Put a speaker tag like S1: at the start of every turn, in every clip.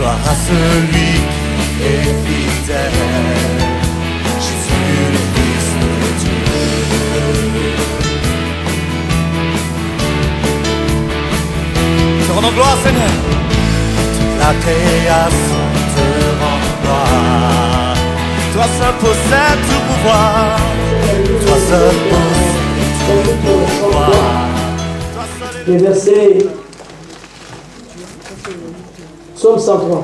S1: Gloire à celui qui est fidèle, Jésus le Fils de Dieu. Te rendons gloire, Seigneur. Toute la création te rend gloire. Toi seul possèdes tout pouvoir. Toi seul possèdes tout pouvoir.
S2: Les versets Psaume 103.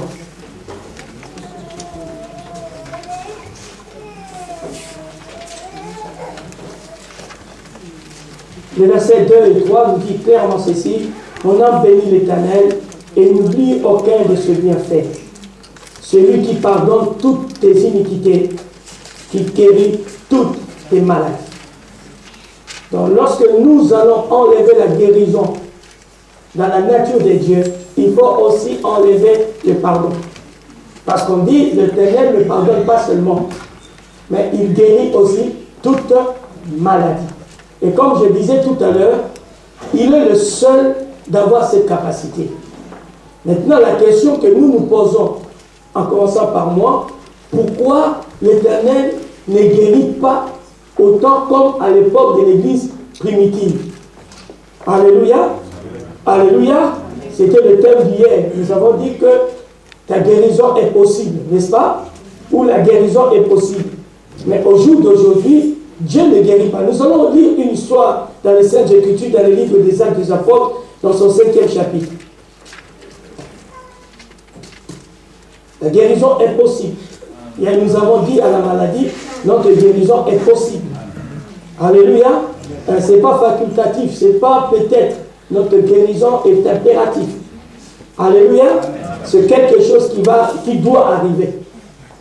S2: Les versets 2 et 3 nous dit clairement ceci: mon âme bénit l'Éternel et n'oublie aucun de ses bienfaits. Celui qui pardonne toutes tes iniquités, qui guérit toutes tes maladies. Donc lorsque nous allons enlever la guérison dans la nature de Dieu, il faut aussi enlever le pardon. Parce qu'on dit, l'Éternel ne pardonne pas seulement, mais il guérit aussi toute maladie. Et comme je disais tout à l'heure, il est le seul d'avoir cette capacité. Maintenant, la question que nous nous posons, en commençant par moi, pourquoi l'Éternel ne guérit pas autant comme à l'époque de l'Église primitive? Alléluia. Alléluia. C'était le thème d'hier. Nous avons dit que ta guérison est possible, n'est-ce pas? Ou la guérison est possible. Mais au jour d'aujourd'hui, Dieu ne guérit pas. Nous allons lire une histoire dans les Saintes Écritures, dans le livre des Actes des Apôtres, dans son 5e chapitre. La guérison est possible. Et nous avons dit à la maladie, notre guérison est possible. Alléluia. Ce n'est pas facultatif, ce n'est pas peut-être. Notre guérison est impérative. Alléluia. C'est quelque chose qui doit arriver.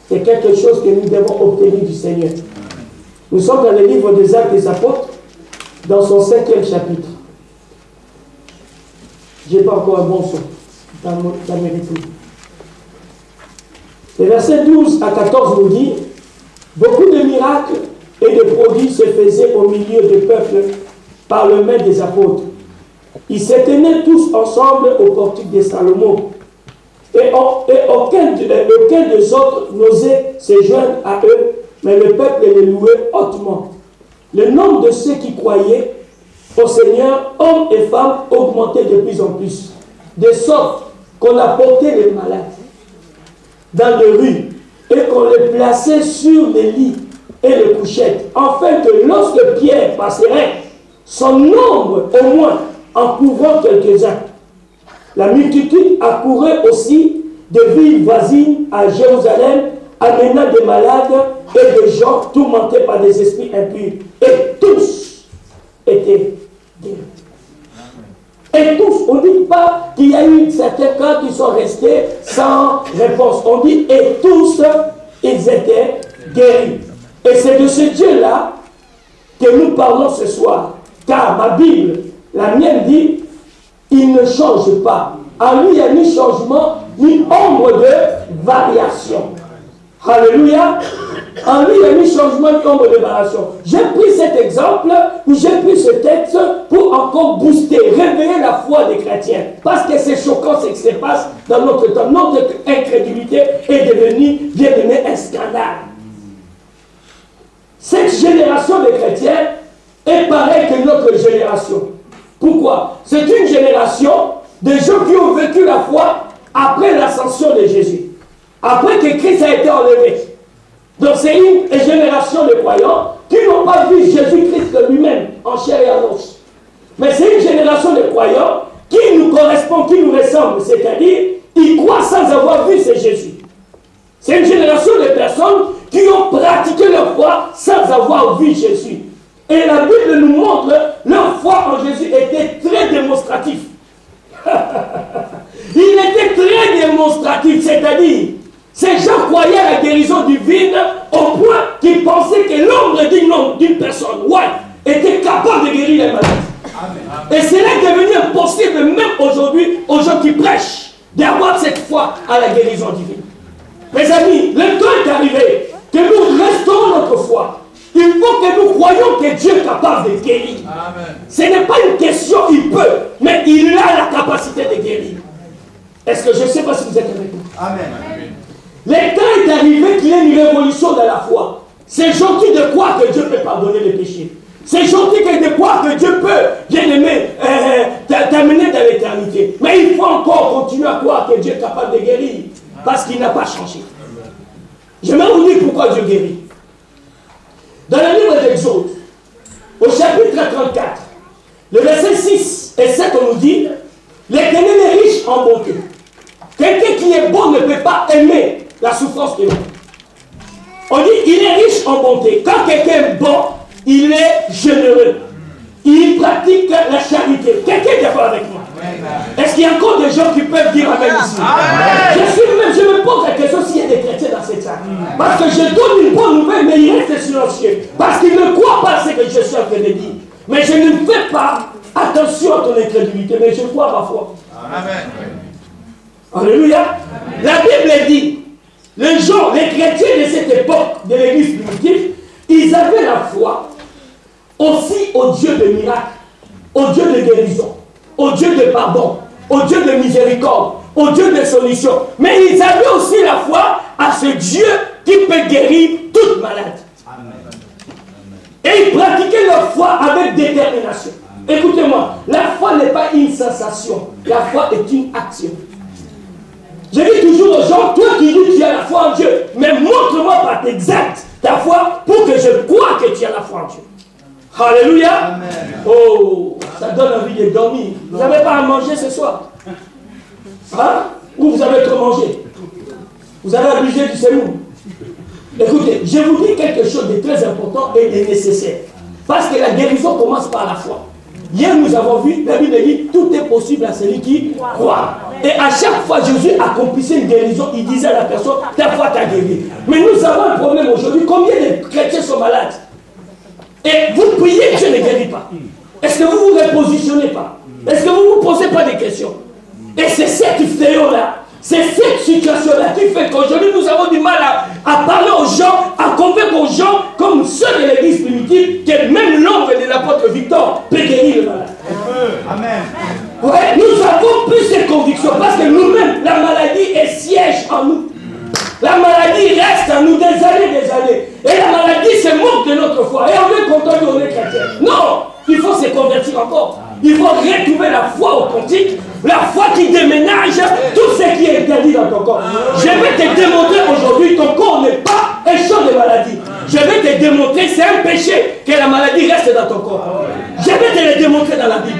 S2: C'est quelque chose que nous devons obtenir du Seigneur. Nous sommes dans le livre des Actes des Apôtres, dans son 5e chapitre. Je n'ai pas encore un bon son dans mes études. Les versets 12 à 14 nous dit: beaucoup de miracles et de prodiges se faisaient au milieu du peuple par le main des apôtres. Ils se tenaient tous ensemble au portique de Salomon. Et aucun des autres n'osait se joindre à eux, mais le peuple les louait hautement. Le nombre de ceux qui croyaient au Seigneur, hommes et femmes, augmentait de plus en plus, de sorte qu'on apportait les malades dans les rues et qu'on les plaçait sur les lits et les couchettes, afin que lorsque Pierre passerait, son nombre au moins en couvrant quelques-uns. La multitude accourait aussi des villes voisines à Jérusalem, amenant des malades et des gens tourmentés par des esprits impurs. Et tous étaient guéris. Et tous, on ne dit pas qu'il y a eu certains cas qui sont restés sans réponse. On dit et tous, ils étaient guéris. Et c'est de ce Dieu-là que nous parlons ce soir. Car ma Bible, la mienne dit, il ne change pas. En lui, il n'y a ni changement, ni ombre de variation. Alléluia. En lui, il n'y a ni changement, ni ombre de variation. J'ai pris cet exemple, ou j'ai pris ce texte pour encore booster, réveiller la foi des chrétiens. Parce que c'est choquant ce qui se passe dans notre temps. Notre incrédulité est devenue, bien aimé, un scandale. Cette génération de chrétiens est pareille que notre génération. Pourquoi? C'est une génération de gens qui ont vécu la foi après l'ascension de Jésus. Après que Christ a été enlevé. Donc c'est une génération de croyants qui n'ont pas vu Jésus-Christ lui-même en chair et en os. Mais c'est une génération de croyants qui nous correspond, qui nous ressemble. C'est-à-dire, ils croient sans avoir vu ce Jésus. C'est une génération de personnes qui ont pratiqué leur foi sans avoir vu Jésus. Et la Bible nous montre leur foi en Jésus était très démonstratif. Il était très démonstratif, c'est-à-dire, ces gens croyaient à la guérison divine au point qu'ils pensaient que l'ombre d'une personne, était capable de guérir les maladies. Et cela est devenu impossible même aujourd'hui aux gens qui prêchent d'avoir cette foi à la guérison divine. Mes amis, le temps est arrivé que nous restaurons notre foi. Il faut que nous croyions que Dieu est capable de guérir. Amen. Ce n'est pas une question, il peut, mais il a la capacité de guérir. Est-ce que je ne sais pas si vous êtes avec moi?
S3: Amen.
S2: Le temps est arrivé qu'il y ait une révolution dans la foi. C'est gentil de croire que Dieu peut pardonner les péchés. C'est gentil de croire que Dieu peut, bien aimé, t'amener dans l'éternité. Mais il faut encore continuer à croire que Dieu est capable de guérir. Parce qu'il n'a pas changé. Je vais vous dire pourquoi Dieu guérit. Dans le livre d'Exode, au chapitre 34, le verset 6 et 7, on nous dit, l'Éternel est riche en bonté. Quelqu'un qui est bon ne peut pas aimer la souffrance humaine. On dit, il est riche en bonté. Quand quelqu'un est bon, il est généreux. Il pratique la charité. Quelqu'un est d'accord avec moi? Est-ce qu'il y a encore des gens qui peuvent dire Amen ici? Je me pose la question s'il y a des chrétiens dans cette salle. Parce que je donne une bonne nouvelle, mais il reste silencieux. Parce qu'il ne croit pas à ce que je suis en train de dire. Mais je ne fais pas attention à ton incrédulité, mais je crois à ma foi.
S3: Amen.
S2: Alléluia. La Bible dit, les chrétiens de cette époque de l'église primitive, ils avaient la foi aussi au Dieu de miracles, au Dieu de guérison, au Dieu de pardon, au Dieu de miséricorde, au Dieu de solution. Mais ils avaient aussi la foi à ce Dieu qui peut guérir toute maladie. Et ils pratiquaient leur foi avec détermination. Écoutez-moi, la foi n'est pas une sensation, la foi est une action. Je dis toujours aux gens, toi qui dis que tu as la foi en Dieu, mais montre-moi par exact ta foi pour que je croie que tu as la foi en Dieu. Alléluia. Amen. Oh, ça donne envie de dormir. Vous n'avez pas à manger ce soir? Hein? Ou vous avez trop mangé? Vous avez abusé du sérum? Écoutez, je vous dis quelque chose de très important et de nécessaire. Parce que la guérison commence par la foi. Hier, nous avons vu, la Bible dit, tout est possible à celui qui croit. Et à chaque fois, Jésus accomplissait une guérison, il disait à la personne, ta foi t'a guéri. Mais nous avons un problème aujourd'hui. Combien de chrétiens sont malades? Et vous priez, Dieu ne guérit pas. Est-ce que vous ne vous repositionnez pas? Est-ce que vous ne vous posez pas des questions? Et c'est cette fléau-là, c'est cette situation-là qui fait qu'aujourd'hui nous avons du mal à parler aux gens, à convaincre aux gens, comme ceux de l'église primitive, que même l'ombre de l'apôtre Victor peut guérir le malade.
S3: Amen.
S2: Ouais, nous avons plus ces convictions parce que nous-mêmes, la maladie est siège en nous. La maladie reste en nous des années. Et la maladie se moque de notre foi. Et on est content qu'on est chrétien. Non, il faut se convertir encore. Il faut retrouver la foi authentique, la foi qui déménage tout ce qui est interdit dans ton corps. Je vais te démontrer aujourd'hui, ton corps n'est pas un champ de maladie. Je vais te démontrer, c'est un péché que la maladie reste dans ton corps. Je vais te le démontrer dans la Bible.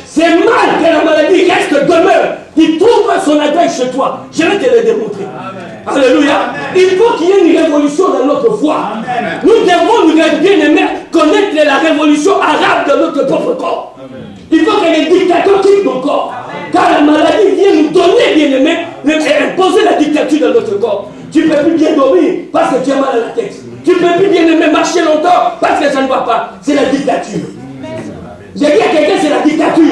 S2: C'est mal que la maladie reste demeure. Il trouve son adresse chez toi. Je vais te le démontrer. Alléluia. Il faut qu'il y ait une révolution dans notre foi. Nous devons, nous bien aimés, connaître la révolution arabe de notre propre corps. Il faut que les dictateurs quittent nos corps. Car la maladie vient nous donner, bien aimé, imposer la dictature dans notre corps. Tu ne peux plus bien dormir parce que tu as mal à la tête. Tu ne peux plus bien aimer marcher longtemps parce que ça ne va pas. C'est la dictature. J'ai dit à quelqu'un, c'est la dictature.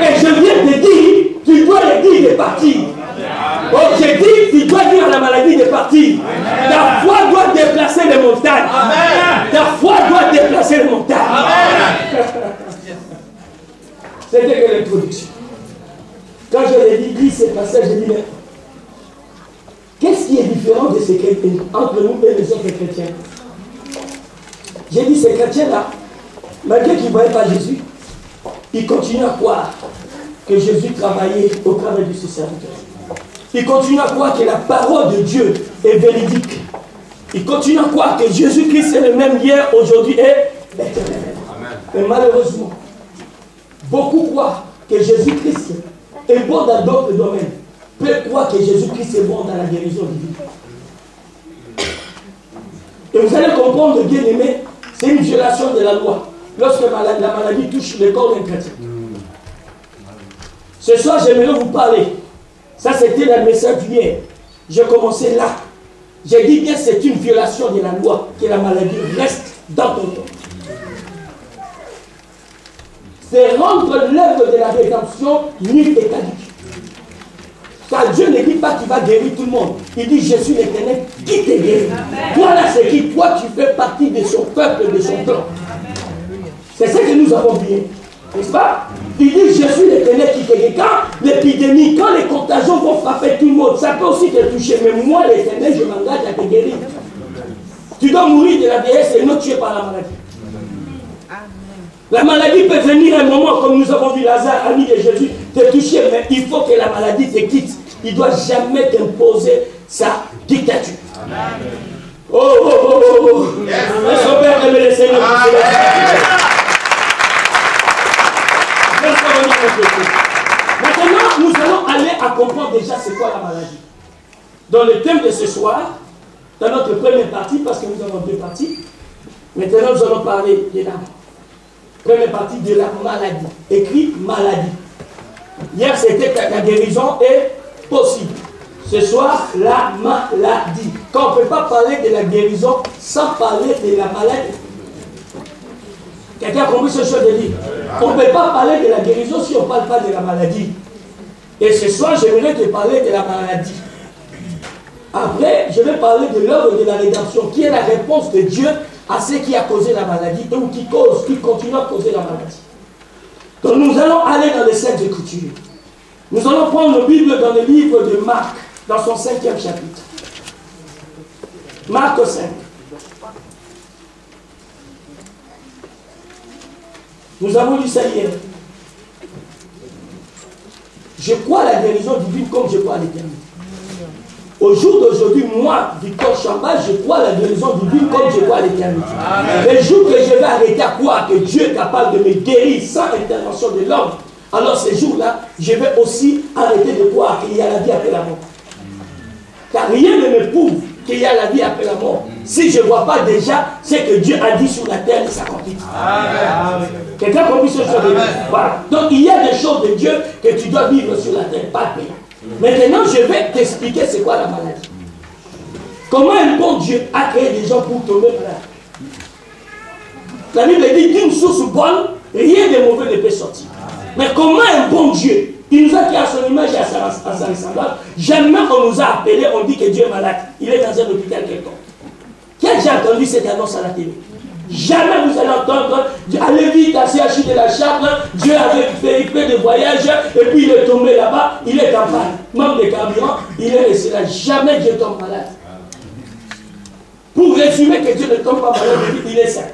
S2: Et je viens de dire, tu dois le dire de partir. Oh, j'ai dit, tu dois dire à la maladie de partir. Ta foi doit déplacer les montagnes. Ta foi doit déplacer les montagnes. C'était que l'introduction. Quand je l'ai dit ce passage, j'ai dit, mais qu'est-ce qui est différent de ces chrétiens, entre nous et les autres chrétiens? J'ai dit, ces chrétiens-là, malgré qu'ils ne voyaient pas Jésus, ils continuent à croire que Jésus travaillait au travers de ses serviteurs. Ils continuent à croire que la parole de Dieu est véridique. Ils continuent à croire que Jésus-Christ est le même hier, aujourd'hui et éternellement. Mais malheureusement, beaucoup croient que Jésus-Christ est bon dans d'autres domaines. Peu croient que Jésus-Christ est bon dans la guérison divine. Et vous allez comprendre, bien aimé, c'est une violation de la loi. Lorsque la maladie touche le corps d'un chrétien. Ce soir, j'aimerais vous parler. Ça, c'était le message d'hier. J'ai commencé là. J'ai dit que c'est une violation de la loi que la maladie reste dans ton corps. C'est rendre l'œuvre de la rédemption nulle et caduque. Car Dieu ne dit pas qu'il va guérir tout le monde. Il dit, je suis l'Éternel qui te guérit. Toi là, c'est qui? Toi, tu fais partie de son peuple, de son clan. C'est ça que nous avons dit. N'est-ce pas? Il dit, je suis l'Éternel qui te guérit. Quand l'épidémie, quand les contagions vont frapper tout le monde, ça peut aussi te toucher. Mais moi, l'Éternel, je m'engage à te guérir. Tu dois mourir de la vieillesse et non tué par la maladie. La maladie peut venir un moment, comme nous avons vu Lazare, ami de Jésus, te toucher, mais il faut que la maladie te quitte. Il ne doit jamais t'imposer sa dictature. Oh, oh, oh, oh, oh. Est-ce qu'on peut aimer le Seigneur? Maintenant, nous allons aller à comprendre déjà c'est quoi la maladie. Dans le thème de ce soir, dans notre première partie, parce que nous avons deux parties, maintenant nous allons parler de la première partie de la maladie. Écrit maladie. Hier c'était que la guérison est possible. Ce soir, la maladie. Quand on ne peut pas parler de la guérison sans parler de la maladie. Quelqu'un a compris ce que je veux dire? On ne peut pas parler de la guérison si on ne parle pas de la maladie. Et ce soir, j'aimerais te parler de la maladie. Après, je vais parler de l'œuvre de la rédemption, qui est la réponse de Dieu à ce qui a causé la maladie, ou qui continue à causer la maladie. Donc nous allons aller dans les Saintes Écritures. Nous allons prendre la Bible dans le livre de Marc, dans son 5e chapitre. Marc 5. Nous avons lu ça hier. Je crois à la guérison divine comme je crois à l'éternité. Au jour d'aujourd'hui, moi, Victor Chamba, je crois à la guérison divine comme je crois à l'éternité. Le jour que je vais arrêter à croire que Dieu est capable de me guérir sans intervention de l'homme, alors ces jours-là, je vais aussi arrêter de croire qu'il y a la vie après la mort. Car rien ne me prouve qu'il y a la vie après la mort si je ne vois pas déjà ce que Dieu a dit sur la terre et s'accomplit. Quelqu'un a compris ce que je veux dire? Voilà. Donc il y a des choses de Dieu que tu dois vivre sur la terre, pas de paix. Maintenant, je vais t'expliquer c'est quoi la maladie. Comment un bon Dieu a créé des gens pour tomber malade. La Bible dit d'une source bonne, rien de mauvais ne peut sortir. Mais comment un bon Dieu, il nous a créé à son image et à sa ressemblance, jamais on nous a appelé, on dit que Dieu est malade. Il est dans un hôpital quelconque. Qui a déjà entendu cette annonce à la télé? Jamais vous allez entendre, allez vite à CHU de la Chapre, Dieu avait fait de voyage, et puis il est tombé là-bas, il est en panne. Manque de carburant, il est resté là. Jamais Dieu tombe malade. Pour résumer que Dieu ne tombe pas malade, il est sain.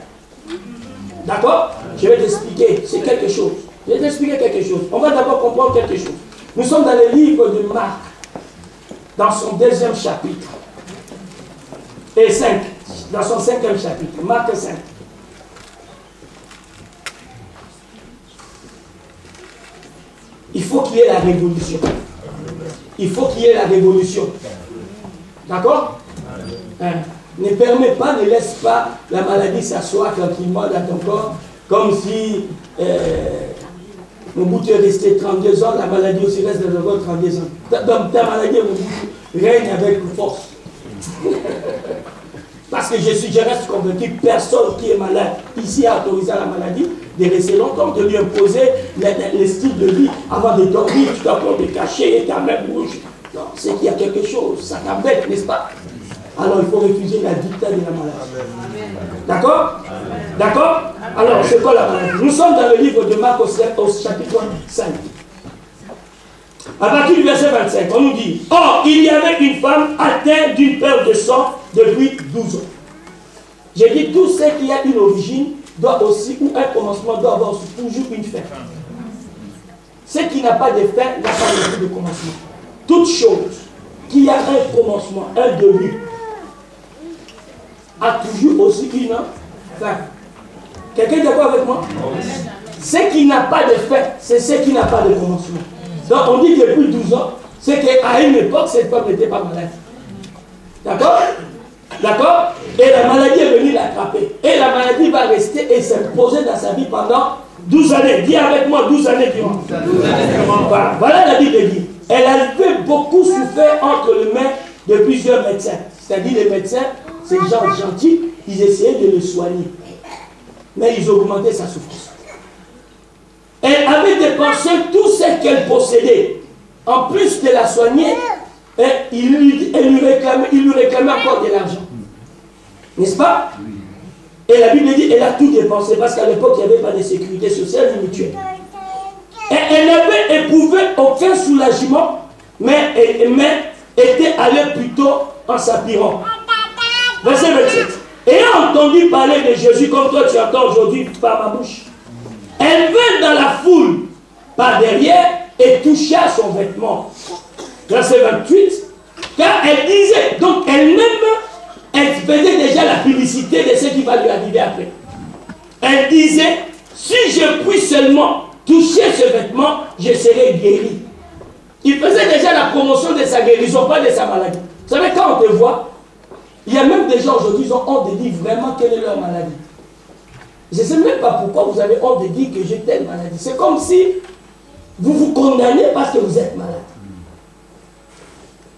S2: D'accord? Je vais t'expliquer, c'est quelque chose. Je vais t'expliquer quelque chose. On va d'abord comprendre quelque chose. Nous sommes dans le livre de Marc, dans son 2e chapitre, et 5. Dans son 5e chapitre, Marc 5. Il faut qu'il y ait la révolution. Il faut qu'il y ait la révolution. D'accord? Ne permets pas, ne laisse pas la maladie s'asseoir tranquillement dans ton corps, comme si Mobutu est resté 32 ans, la maladie aussi reste dans le corps 32 ans. Ta maladie, Mobutu, règne avec force. Parce que je reste convaincu, personne qui est malade ici a autorisé à la maladie de rester longtemps, de lui imposer le style de vie. Avant de dormir, tu dois prendre des cachets et ta main bouge. Non, c'est qu'il y a quelque chose, ça t'embête, n'est-ce pas? Alors il faut refuser la dictature de la maladie. D'accord? D'accord? Alors c'est quoi la maladie? Nous sommes dans le livre de Marc au chapitre 5. À partir du verset 25, on nous dit: Or, il y avait une femme atteinte d'une perte de sang depuis 12 ans. J'ai dit, tout ce qui a une origine doit aussi, ou un commencement, doit avoir aussi toujours une fin. Ce qui n'a pas de fin n'a pas de commencement. Toute chose qui a un commencement, un début, a toujours aussi une fin. Quelqu'un est d'accord avec moi? Ce qui n'a pas de fin, c'est ce qui n'a pas de commencement. Donc on dit que depuis 12 ans, c'est qu'à une époque, cette femme n'était pas malade. D'accord? D'accord? Et la maladie est venue l'attraper. Et la maladie va rester et s'imposer dans sa vie pendant 12 années. Dis avec moi 12 années durant. Voilà la Bible dit. Elle avait beaucoup souffert entre les mains de plusieurs médecins. C'est-à-dire les médecins, ces gens gentils, ils essayaient de le soigner. Mais ils augmentaient sa souffrance. Elle avait dépensé tout ce qu'elle possédait. En plus de la soigner, il lui réclamait encore de l'argent. N'est-ce pas? Et la Bible dit qu'elle a tout dépensé parce qu'à l'époque, il n'y avait pas de sécurité sociale ni mutuelle. Et elle n'avait éprouvé aucun soulagement, mais était allée plutôt en s'appirant. Verset 27. Ayant entendu parler de Jésus comme toi tu entends aujourd'hui par ma bouche, elle vint dans la foule par derrière et toucha son vêtement. Verset 28. Car elle disait, donc elle-même, elle faisait déjà la publicité de ce qui va lui arriver après. Elle disait, si je puis seulement toucher ce vêtement, je serai guéri. Il faisait déjà la promotion de sa guérison, pas de sa maladie. Vous savez, quand on te voit, il y a même des gens aujourd'hui qui ont honte de dire vraiment quelle est leur maladie. Je ne sais même pas pourquoi vous avez honte de dire que j'ai telle maladie. C'est comme si vous vous condamnez parce que vous êtes malade.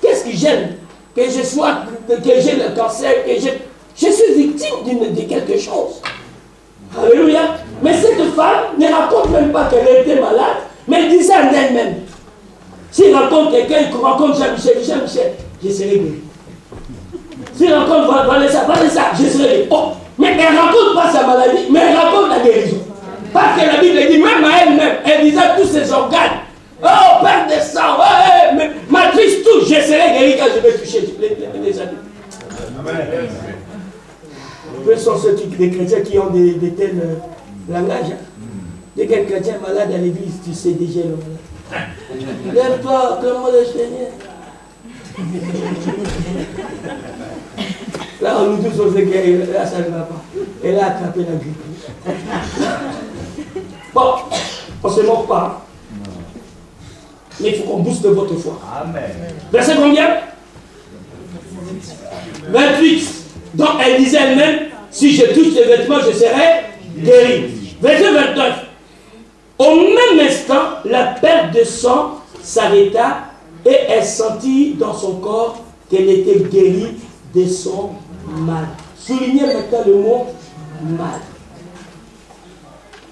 S2: Qu'est-ce qui gêne? Que je sois, que j'ai le cancer, que je suis victime de quelque chose. Alléluia. Mais cette femme ne raconte même pas qu'elle était malade, mais elle disait en elle-même. S'il rencontre quelqu'un, il rencontre Jean-Michel, je serai guéri. S'il rencontre Vanessa, je serai guéri. Oh, mais elle ne raconte pas sa maladie, mais elle raconte la guérison. Parce que la Bible dit, même à elle-même, elle disait tous ses organes. Oh, perte de sang, matrice, tout, je serai guéri quand je vais toucher les adultes. Quels sont ceux des chrétiens qui ont de tels langages? Dès qu'un chrétien est malade à l'église, tu sais déjà le malade. Lève-toi, clame le Seigneur. Là, on nous tous on sait que là, ça ne va pas. Elle a attrapé la grippe. Bon, on ne se moque pas. Mais il faut qu'on booste votre foi. Amen. Verset combien? 28. Donc elle disait elle-même, si je touche les vêtements, je serai guéri. Verset 29. Au même instant, la perte de sang s'arrêta et elle sentit dans son corps qu'elle était guérie de son mal. Soulignez maintenant le mot mal.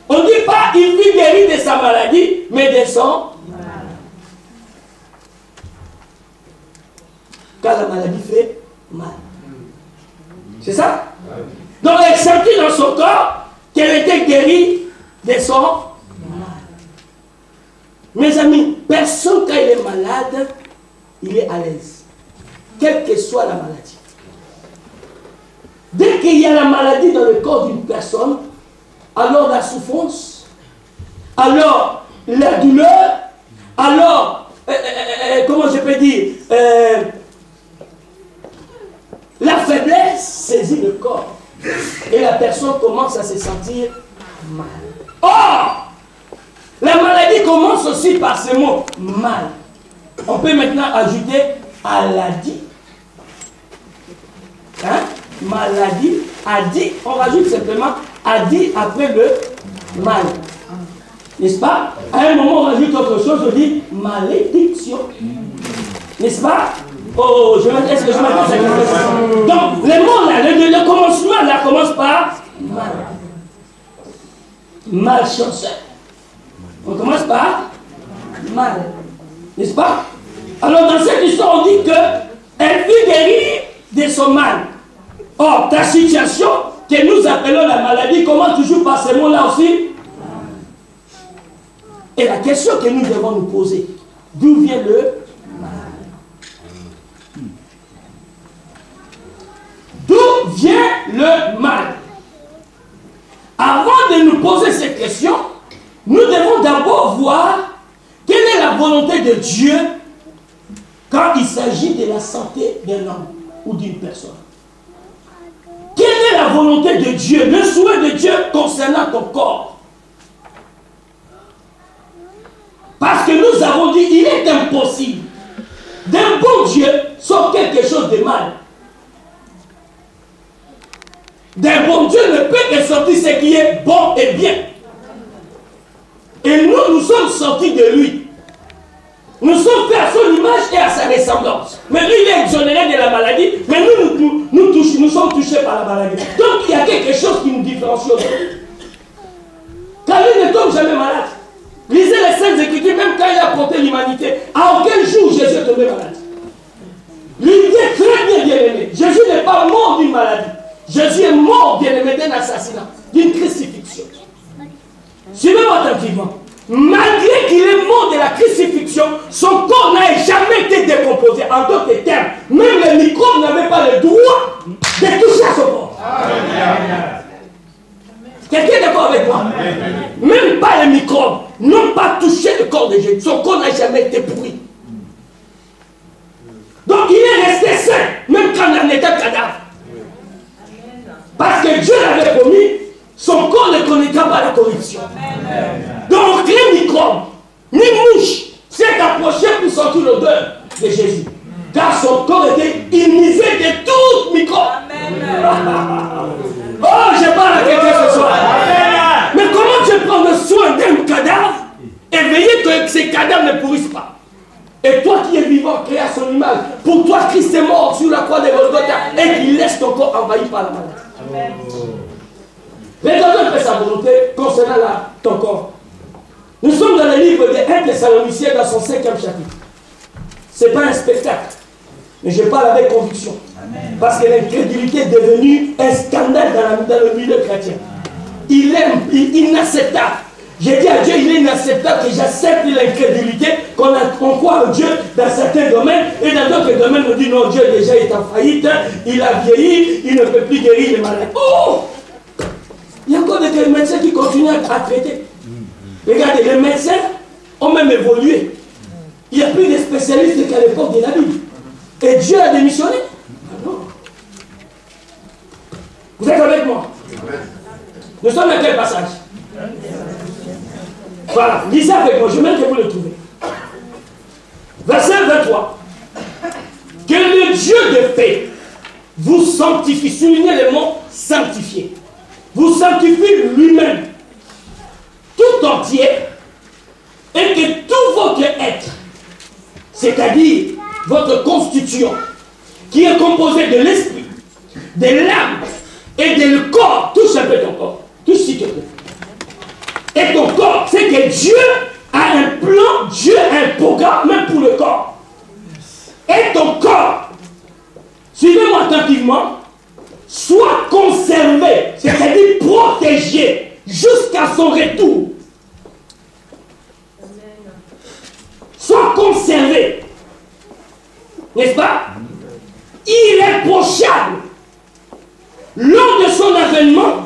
S2: On ne dit pas il fut guéri de sa maladie, mais de son mal. Car la maladie fait mal. C'est ça? Donc elle sentit dans son corps qu'elle était guérie de son mal. Mes amis, personne quand il est malade, il est à l'aise. Quelle que soit la maladie. Dès qu'il y a la maladie dans le corps d'une personne, alors la souffrance, alors la douleur, alors, comment je peux dire, la faiblesse saisit le corps. Et la personne commence à se sentir mal. Or, la maladie commence aussi par ce mot, mal. On peut maintenant ajouter maladie. Hein? Maladie, adi, on rajoute simplement adi après le mal. N'est-ce pas? À un moment, on rajoute autre chose, on dit malédiction. N'est-ce pas? Oh, est-ce que je m'attends à quelque chose? Donc, le mot là, le commencement là commence par mal. Malchanceux. On commence par mal. N'est-ce pas? Alors, dans cette histoire, on dit qu'elle fut guérie de son mal. Or, ta situation, que nous appelons la maladie, commence toujours par ces mots-là aussi. Et la question que nous devons nous poser, d'où vient le mal? D'où vient le mal? Avant de nous poser cette question, nous devons d'abord voir quelle est la volonté de Dieu quand il s'agit de la santé d'un homme ou d'une personne. Quelle est la volonté de Dieu, le souhait de Dieu concernant ton corps? Parce que nous avons dit, il est impossible d'un bon Dieu sauf quelque chose de mal. D'un bon Dieu ne peut que sortir ce qui est bon et bien. Et nous sommes sortis de lui. Nous sommes faits à son image et à sa ressemblance. Mais lui, il est exonéré de la maladie, mais nous sommes touchés par la maladie. Donc il y a quelque chose qui nous différencie aujourd'hui. Car lui ne tombe jamais malade. Lisez les Saintes Écritures, même quand il a porté l'humanité. À aucun jour Jésus est tombé malade. Lui est très bien aimé. Jésus n'est pas mort d'une maladie. Jésus est mort bien aimé d'un assassinat, d'une crucifixion. Suivez-moi attentivement. malgré qu'il est mort de la crucifixion, son corps n'a jamais été décomposé. En d'autres termes, même les microbes n'avaient pas le droit de toucher à son corps. Quelqu'un est d'accord avec moi? Même pas les microbes n'ont pas touché le corps de Jésus. Son corps n'a jamais été pourri. Donc il est resté sain, même quand il en était cadavre. Parce que Dieu l'avait promis, son corps ne connaîtra pas la corruption. Donc aucun microbe, ni mouche, s'est approché pour sentir l'odeur de Jésus. Car son corps était immunisé de tout microbe. Oh, je parle à quelqu'un ce soir. Mais comment tu prends le soin d'un cadavre et veiller que ces cadavres ne pourrissent pas? Et toi qui es vivant, créé à son image, pour toi Christ est mort sur la croix de Golgotha et qu'il laisse ton corps envahi par la maladie. L'éternel fait sa volonté concernant ton corps. Nous sommes dans le livre des 1 Thessaloniciens dans son 5e chapitre. Ce n'est pas un spectacle, mais je parle avec conviction. Parce que l'incrédulité est devenue un scandale dans le milieu chrétien. Il est inacceptable. J'ai dit à Dieu, il est inacceptable que j'accepte l'incrédulité, qu'on croit en Dieu dans certains domaines, et dans d'autres domaines, on dit non, Dieu déjà est en faillite, il a vieilli, il ne peut plus guérir les malades. Oh! Il y a encore des médecins qui continuent à traiter. Regardez, les médecins ont même évolué. Il n'y a plus de spécialistes qu'à l'époque de la Bible. Et Dieu a démissionné. Non. Vous êtes avec moi? Nous sommes à quel passage? Voilà, lisez avec moi, je veux même que vous le trouvez. Verset 23. Que le Dieu de paix vous sanctifie. Soulignez le mot sanctifier. Vous sanctifie lui-même tout entier et que tout votre être, c'est-à-dire votre constitution, qui est composée de l'esprit, de l'âme et de corps, touche un peu ton corps, touche s'il te plaît. Et ton corps, c'est que Dieu a un plan, Dieu a un programme, même pour le corps. Et ton corps, suivez-moi attentivement, soit conservé, c'est-à-dire protégé, jusqu'à son retour. Soit conservé. N'est-ce pas? Irréprochable. Lors de son avènement,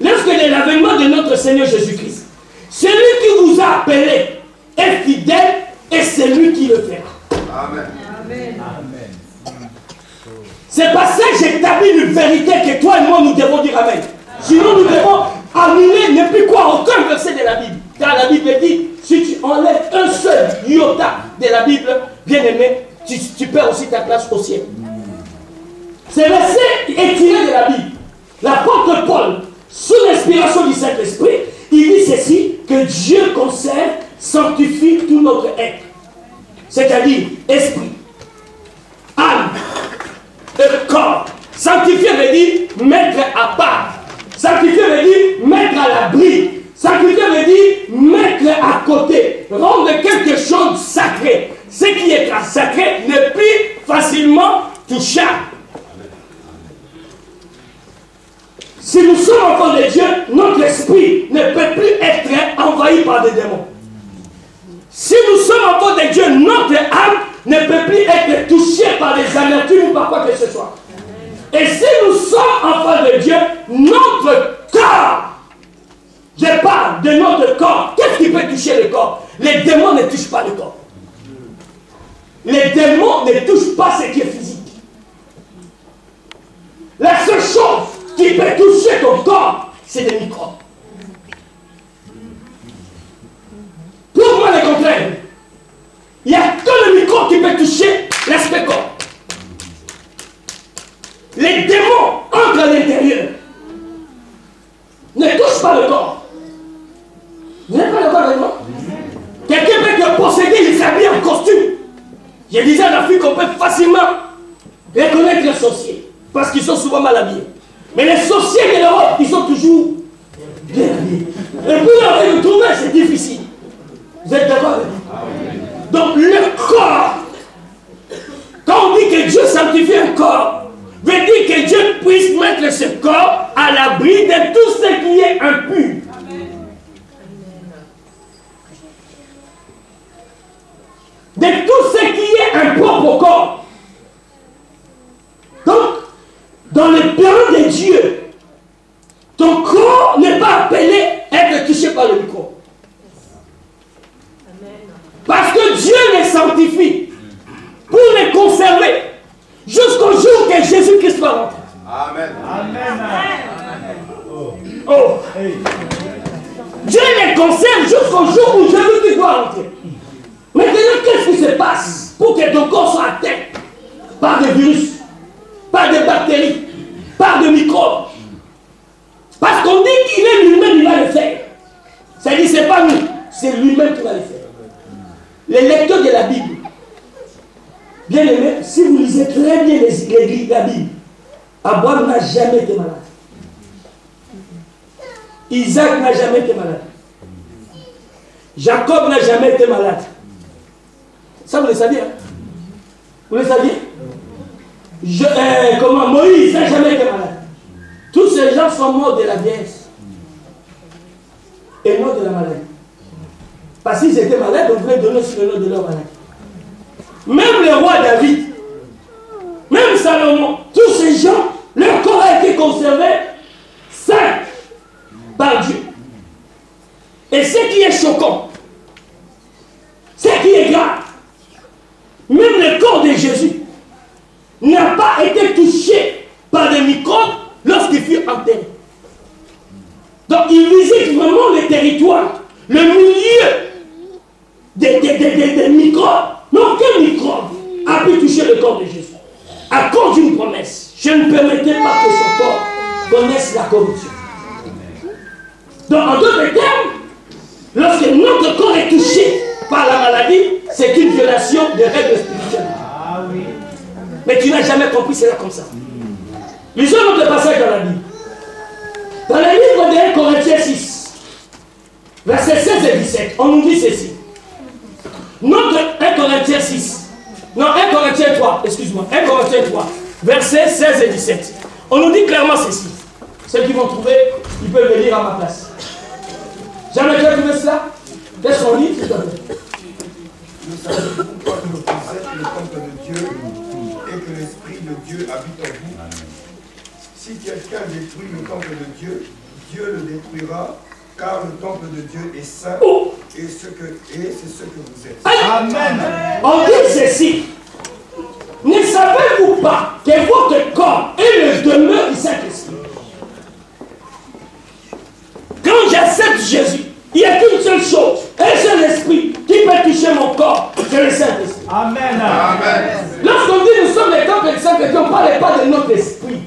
S2: lorsque l'avènement de notre Seigneur Jésus-Christ, celui qui vous a appelé est fidèle et c'est lui qui le fera. Amen. Amen. Ce passage établit une vérité que toi et moi nous devons dire Amen. Sinon nous devons annuler, ne plus croire aucun verset de la Bible. Car la Bible dit, si tu enlèves un seul iota de la Bible, bien aimé, tu perds aussi ta place au ciel. Ce verset est tiré de la Bible. L'apôtre Paul, sous l'inspiration du Saint-Esprit, il dit ceci, que Dieu conserve, sanctifie tout notre être. C'est-à-dire esprit, âme et corps. Sanctifier veut dire mettre à part. Sanctifier veut dire mettre à l'abri. Sanctifier veut dire mettre à côté. Rendre quelque chose sacré. Ce qui est sacré n'est plus facilement touchable. Si nous sommes enfants de Dieu, notre esprit ne peut plus être envahi par des démons. Si nous sommes enfants de Dieu, notre âme ne peut plus être touchée par des amertumes ou par quoi que ce soit. Et si nous sommes enfants de Dieu, notre corps, je parle de notre corps, qu'est-ce qui peut toucher le corps? Les démons ne touchent pas le corps. Les démons ne touchent pas ce qui est physique. La seule chose qui peut toucher ton corps, c'est des microbes. Prouve-moi le contraire. Il n'y a que le microbe qui peut toucher l'aspect corps. Les démons entrent à l'intérieur. Ne touchent pas le corps. Vous n'êtes pas d'accord avec moi? Quelqu'un peut te posséder, il s'habille en costume. Je disais à Afrique qu'on peut facilement reconnaître les sorciers. Parce qu'ils sont souvent mal habillés. Mais les sorciers de l'Europe, ils sont toujours bien habillés. Et pour les retrouver, c'est difficile. Vous êtes d'accord avec moi? Donc le corps, quand on dit que Dieu sanctifie un corps, veut dire que Dieu puisse mettre ce corps à l'abri de tout ce qui est impur. de tout ce qui est impropre au corps. Donc, dans le plan de Dieu, ton corps n'est pas appelé à être touché par le micro. Parce que Dieu les sanctifie pour les conserver jusqu'au jour que Jésus-Christ va rentrer.
S1: Amen.
S2: Oh. Dieu les conserve jusqu'au jour où Jésus-Christ doit rentrer. Maintenant, qu'est-ce qui se passe pour que ton corps soit atteint par des virus, par des bactéries, par des microbes? Parce qu'on dit qu'il est lui-même, il va le faire. C'est-à-dire, ce n'est pas nous, c'est lui-même qui va le faire. Les lecteurs de la Bible, bien aimés, si vous lisez très bien la Bible, Abraham n'a jamais été malade. Isaac n'a jamais été malade. Jacob n'a jamais été malade. Ça, vous le saviez, hein? Vous le saviez? Moïse n'a jamais été malade. Tous ces gens sont morts de la vieillesse et non de la maladie. Parce qu'ils étaient malades, on voulait donner sur le nom de leur maladie. Même le roi David, même Salomon, tous ces gens, leur corps a été conservé sain par Dieu. Et ce qui est choquant, ce qui est grave, même le corps de Jésus n'a pas été touché par des microbes lorsqu'il fut enterré. Donc il visite vraiment le territoire, le milieu des microbes. Non, quel microbe a pu toucher le corps de Jésus? À cause d'une promesse, je ne permettais pas que son corps connaisse la corruption. Donc en d'autres termes, lorsque notre corps est touché par la maladie, c'est une violation des règles spirituelles. Mais tu n'as jamais compris cela comme ça. Lisons notre passage dans la Bible. Dans le livre de 1 Corinthiens 6, versets 16 et 17, on nous dit ceci. Notre 1 Corinthiens 6, non, 1 Corinthiens 3, excuse-moi, 1 Corinthiens 3, versets 16 et 17. On nous dit clairement ceci. Ceux qui vont trouver, ils peuvent le lire à ma place. Jamais tu as trouvé cela? Qu'est-ce qu'on lit?
S3: Ne savez-vous pas que vous êtes le temple de Dieu et que l'Esprit de Dieu habite en vous? Si quelqu'un détruit le temple de Dieu, Dieu le détruira, car le temple de Dieu est saint et c'est ce que vous êtes.
S2: Amen. On dit ceci. Ne savez-vous pas que votre corps est le demeure du Saint-Esprit? Quand j'accepte Jésus, il n'y a qu'une seule chose, un seul esprit qui peut toucher mon corps, c'est le Saint-Esprit.
S4: Amen.
S3: Amen.
S2: Lorsqu'on dit nous sommes les temples du Saint-Esprit, on ne parle pas de notre esprit.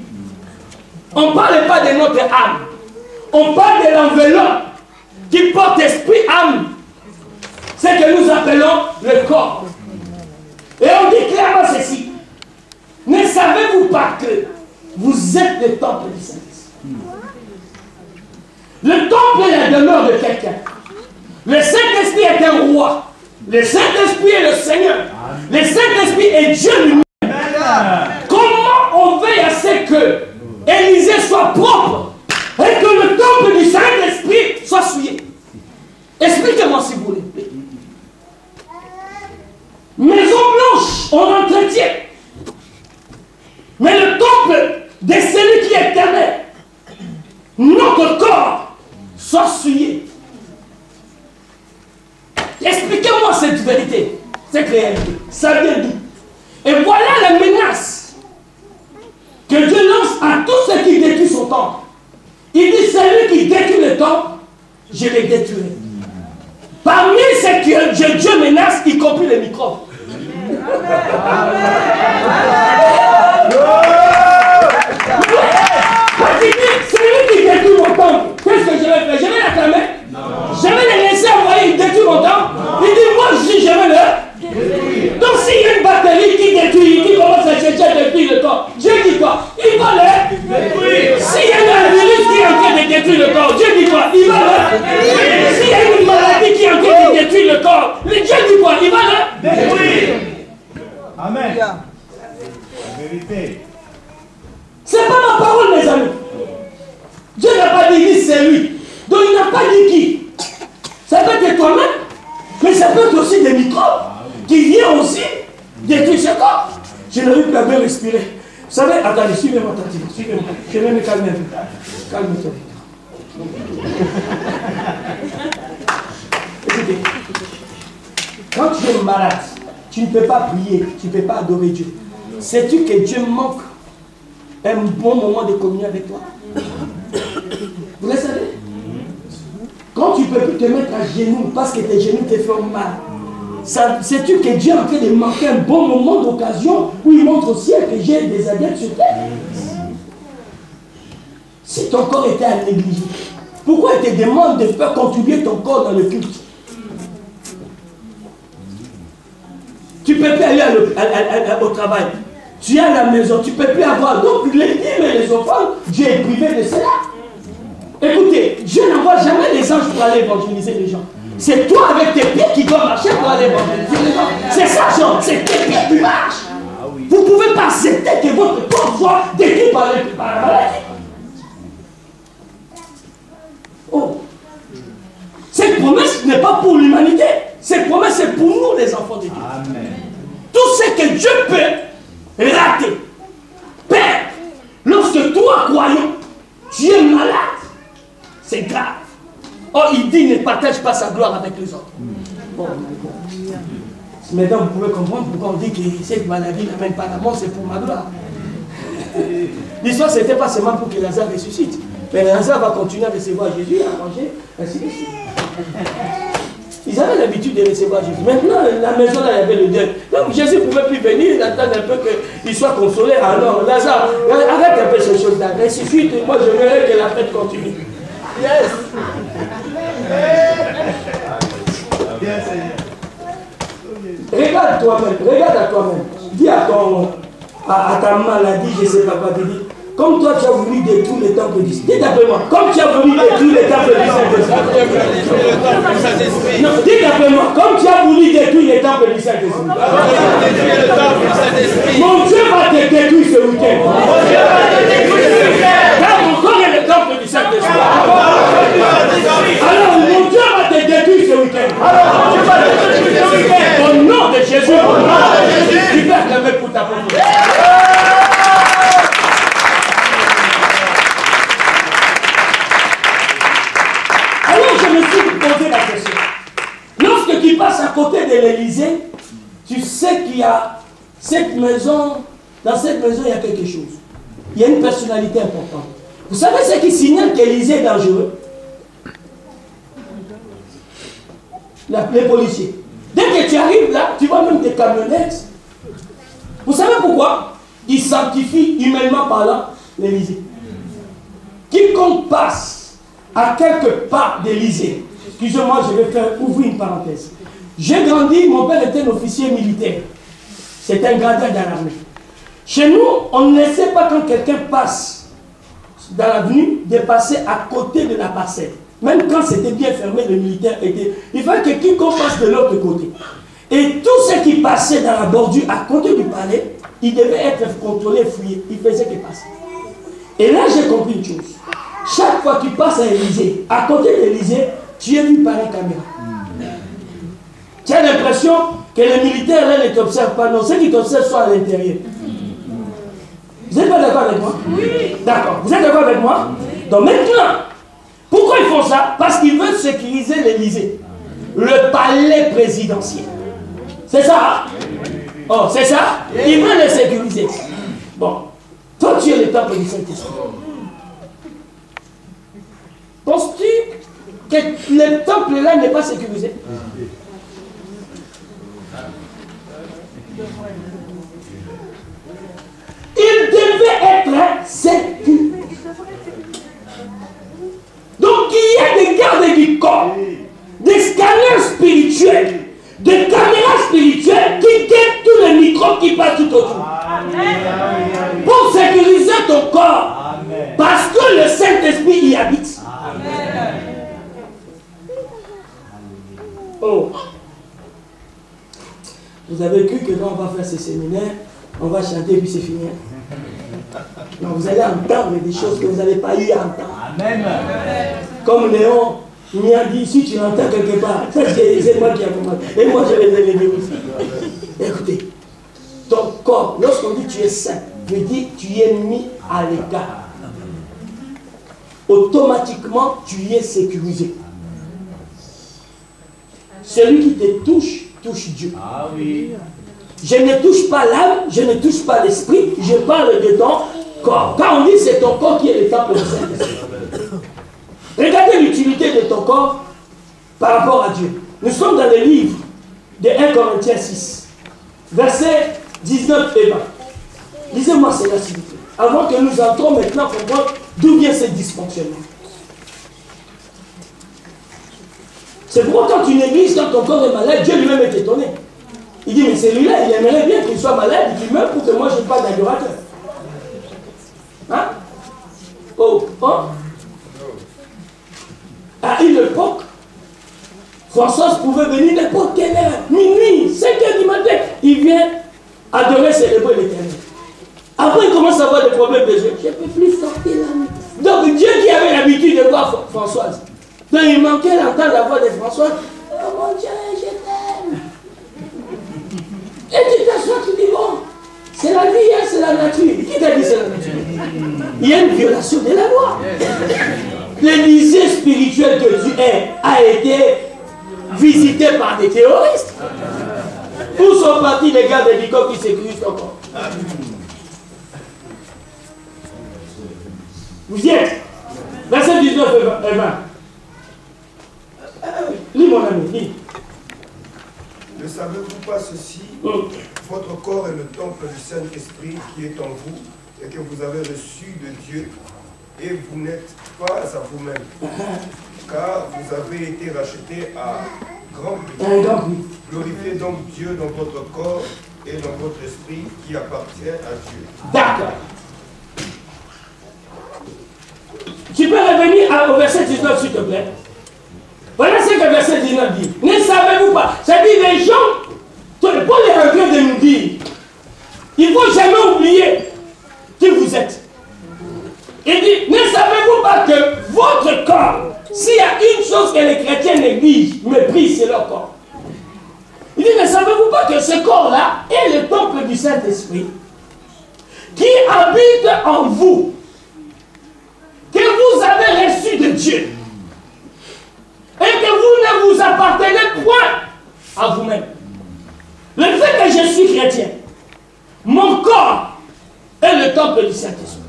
S2: On ne parle pas de notre âme. On parle de l'enveloppe qui porte esprit, âme. C'est que nous appelons le corps. Et on dit clairement ceci. Ne savez-vous pas que vous êtes le temple du Saint-Esprit? Le temple est la demeure de quelqu'un. Le Saint-Esprit est un roi. Le Saint-Esprit est le Seigneur. Le Saint-Esprit est Dieu lui-même. Comment on veille à ce que Élisée soit propre et que le temple du Saint-Esprit soit souillé? Expliquez-moi si vous voulez. Maison blanche, on entretient. Mais le temple de celui qui est éternel, notre corps, soit souillé. Expliquez-moi cette vérité, cette réalité. Ça vient d'où? Et voilà la menace que Dieu lance à tous ceux qui détruisent son temple. Il dit, celui qui détruit le temple, je les détruirai. Parmi ceux que Dieu menace, y compris les microbes. Celui qui détruit mon temple, qu'est-ce que je vais faire? Je vais l'acclamer? Je vais les laisser envoyer, il détruit mon temple. Il dit, moi je dis, je vais le. Donc s'il y a une bactérie qui détruit, qui commence à chercher à détruire le corps, Dieu dit quoi? Il va le détruire. S'il y a un virus qui est en train de détruire le corps, Dieu dit quoi? Il va le. S'il y a une maladie qui est en train de détruire le corps, Dieu dit quoi? Il va le détruire.
S4: Amen. La vérité.
S2: C'est pas ma parole, mes amis. Dieu n'a pas dit c'est lui. Donc il n'a pas dit qui. Ça peut être toi-même, mais ça peut être aussi des microbes qui qui vient aussi détruire ce corps. Je n'arrive plus à bien respirer. Vous savez, attendez, suivez-moi, suivez-moi. Je vais me calmer un peu. Calme-toi. Écoutez, quand tu es malade, tu ne peux pas prier, tu ne peux pas adorer Dieu. Sais-tu que Dieu manque un bon moment de communion avec toi? Vous le savez? Quand tu ne peux plus te mettre à genoux parce que tes genoux te font mal, sais-tu que Dieu est en train de manquer un bon moment d'occasion où il montre au ciel que j'ai des adeptes sur terre? Si ton corps était à négliger, pourquoi il te demande de faire contribuer ton corps dans le culte? Tu ne peux plus aller au travail. Tu es à la maison, tu ne peux plus avoir. Donc les dîmes et les offrandes, Dieu est privé de cela. Écoutez, Dieu n'envoie jamais les anges pour aller évangéliser les gens. C'est toi avec tes pieds qui dois marcher pour aller évangéliser les gens. C'est ça, Jean, c'est tes pieds qui marchent. Vous ne pouvez pas accepter que votre corps soit détruit par la maladie. Oh. Cette promesse n'est pas pour l'humanité. Cette promesse est pour nous, les enfants de Dieu. Amen. Tout ce que Dieu peut rater, perdre, lorsque toi, croyant, tu es malade, c'est grave. Or, il dit, ne partage pas sa gloire avec les autres. Bon. Maintenant, vous pouvez comprendre pourquoi on dit que cette maladie n'amène pas la mort, c'est pour ma gloire. L'histoire, ce n'était pas seulement pour que Lazare ressuscite. Mais Lazare va continuer à recevoir Jésus, à manger, ainsi de suite. Ils avaient l'habitude de recevoir Jésus. Maintenant, la maison, là, il y avait le deuil. Donc, Jésus ne pouvait plus venir, il attend un peu qu'il soit consolé. Alors, Lazare, arrête un peu ces choses-là. Ressuscite, moi, je verrai que la fête continue. Yes! Regarde toi-même, regarde à toi-même. Dis à ta maladie, je ne sais pas quoi te dire. Comme toi, tu as voulu détruire les temples du Saint-Esprit. Dites après moi. Comme tu as voulu détruire les temples du Saint-Esprit. Non, dites après moi. Comme tu as voulu détruire les temples du Saint-Esprit. Mon Dieu va te détruire ce week-end. Car mon corps est le temple du Saint-Esprit. Alors, mon Dieu va te détruire ce week-end. Au nom de Jésus. Tu peux acclamer pour ta propre. Lorsque tu passes à côté de l'Élysée, tu sais qu'il y a cette maison, dans cette maison il y a quelque chose. Il y a une personnalité importante. Vous savez ce qui signale que l'Élysée est dangereux? Les policiers. Dès que tu arrives là, tu vois même des camionnettes. Vous savez pourquoi? Ils sanctifient humainement parlant l'Élysée. Quiconque passe à quelques pas d'Élysée, excusez-moi, je vais faire ouvrir une parenthèse. J'ai grandi, mon père était un officier militaire. C'était un gardien dans l'armée. Chez nous, on ne laissait pas quand quelqu'un passe dans l'avenue de passer à côté de la parcelle. Même quand c'était bien fermé, le militaire était... Il fallait que quiconque passe de l'autre côté. Et tous ceux qui passaient dans la bordure à côté du palais, ils devaient être contrôlés, fouillés. Ils faisaient que passer. Et là, j'ai compris une chose. Chaque fois que tu passes à l'Élysée, à côté de l'Élysée, tu es vu par une caméra. Tu as l'impression que les militaires là ne t'observent pas. Non, ceux qui t'observent sont à l'intérieur. Vous n'êtes pas d'accord avec moi? Oui. D'accord. Vous êtes d'accord avec moi? Donc maintenant, pourquoi ils font ça? Parce qu'ils veulent sécuriser l'Élysée. Le palais présidentiel. C'est ça? Oh, c'est ça? Ils veulent le sécuriser. Bon. Toi, tu es le temple du Saint-Esprit. Penses-tu que le temple là n'est pas sécurisé? Il devait être sécurisé. Donc il y a des gardes du corps, des scanners spirituels, des caméras spirituelles qui guettent tous les microbes qui passent tout autour. Amen. Pour sécuriser ton corps. Amen. Parce que le Saint-Esprit y habite. Amen. Oh. Vous avez cru que quand on va faire ce séminaire, on va chanter puis c'est fini. Non, vous allez entendre des choses que vous n'avez pas eu à entendre. Amen. Comme Léon m'y a dit, si tu entends quelque part, ça c'est moi qui ai commencé. Et moi je les ai aidés aussi. corps, lorsqu'on dit tu es saint, veut dire tu es mis à l'écart. Automatiquement, tu y es sécurisé. Celui qui te touche, touche Dieu.
S4: Ah oui.
S2: Je ne touche pas l'âme, je ne touche pas l'esprit, je parle de ton corps. Quand on dit c'est ton corps qui est le temple du Saint-Esprit. Regardez l'utilité de ton corps par rapport à Dieu. Nous sommes dans le livre de 1 Corinthiens 6, versets 19 et 20. Lisez-moi cela s'il vous plaît. Avant que nous entrons maintenant comprendre d'où vient ce dysfonctionnement. C'est pourquoi quand une église, quand ton corps est malade, Dieu lui-même est étonné. Il dit, mais celui-là, il aimerait bien qu'il soit malade, qu'il meure pour que moi je n'ai pas d'adorateur. Hein? Oh, oh. À une époque, François pouvait venir n'importe quelle heure, minuit, 5 heures du matin, il vient adorer, célébrer l'Éternel. Après, il commence à avoir des problèmes de yeux. Je ne peux plus sortir la nuit. Donc, Dieu qui avait l'habitude de voir Françoise, donc il manquait d'entendre la voix de Françoise. Oh mon Dieu, je t'aime. Et tu t'assois, tu dis, bon, c'est la vie, hein, c'est la nature. Qui t'a dit c'est la nature? Il y a une violation de la loi. L'Élysée spirituelle que Dieu a été visité par des terroristes. Où sont partis les gars de l'ICO qui sécurisent encore? Vous y êtes? Verset 19 et 20. Lis mon ami, lis.
S3: Ne savez-vous pas ceci? Votre corps est le temple du Saint-Esprit qui est en vous et que vous avez reçu de Dieu, et vous n'êtes pas à vous-même, car vous avez été racheté à grand prix. Glorifiez donc Dieu dans votre corps et dans votre esprit qui appartient à Dieu.
S2: D'accord. Tu peux revenir au verset 19 s'il te plaît. Voilà ce que le verset 19 dit. Ne savez-vous pas? C'est-à-dire les gens, Paul est en train de nous dire, il ne faut jamais oublier qui vous êtes. Il dit, ne savez-vous pas que votre corps, s'il y a une chose que les chrétiens négligent, méprisent, c'est leur corps. Il dit, ne savez-vous pas que ce corps-là est le temple du Saint-Esprit qui habite en vous, que vous avez reçu de Dieu, et que vous ne vous appartenez point à vous-même. Le fait que je suis chrétien, mon corps est le temple du Saint-Esprit.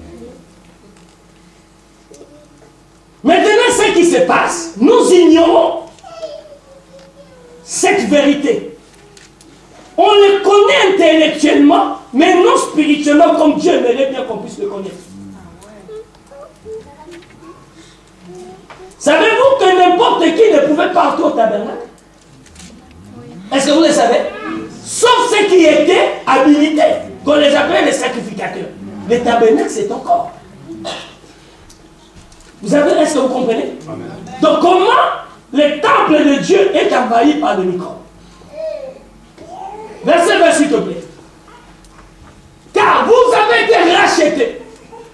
S2: Maintenant, ce qui se passe, nous ignorons cette vérité. On le connaît intellectuellement, mais non spirituellement, comme Dieu aimerait bien qu'on puisse le connaître. Savez-vous que n'importe qui ne pouvait pas entrer au tabernacle? Est-ce que vous le savez? Sauf ceux qui étaient habilités, qu'on les appelait les sacrificateurs. Le tabernacle, c'est ton corps. Vous avez, est-ce que vous comprenez? Amen. Donc comment le temple de Dieu est envahi par le microbe? Verset 20 s'il te plaît. Car vous avez été rachetés,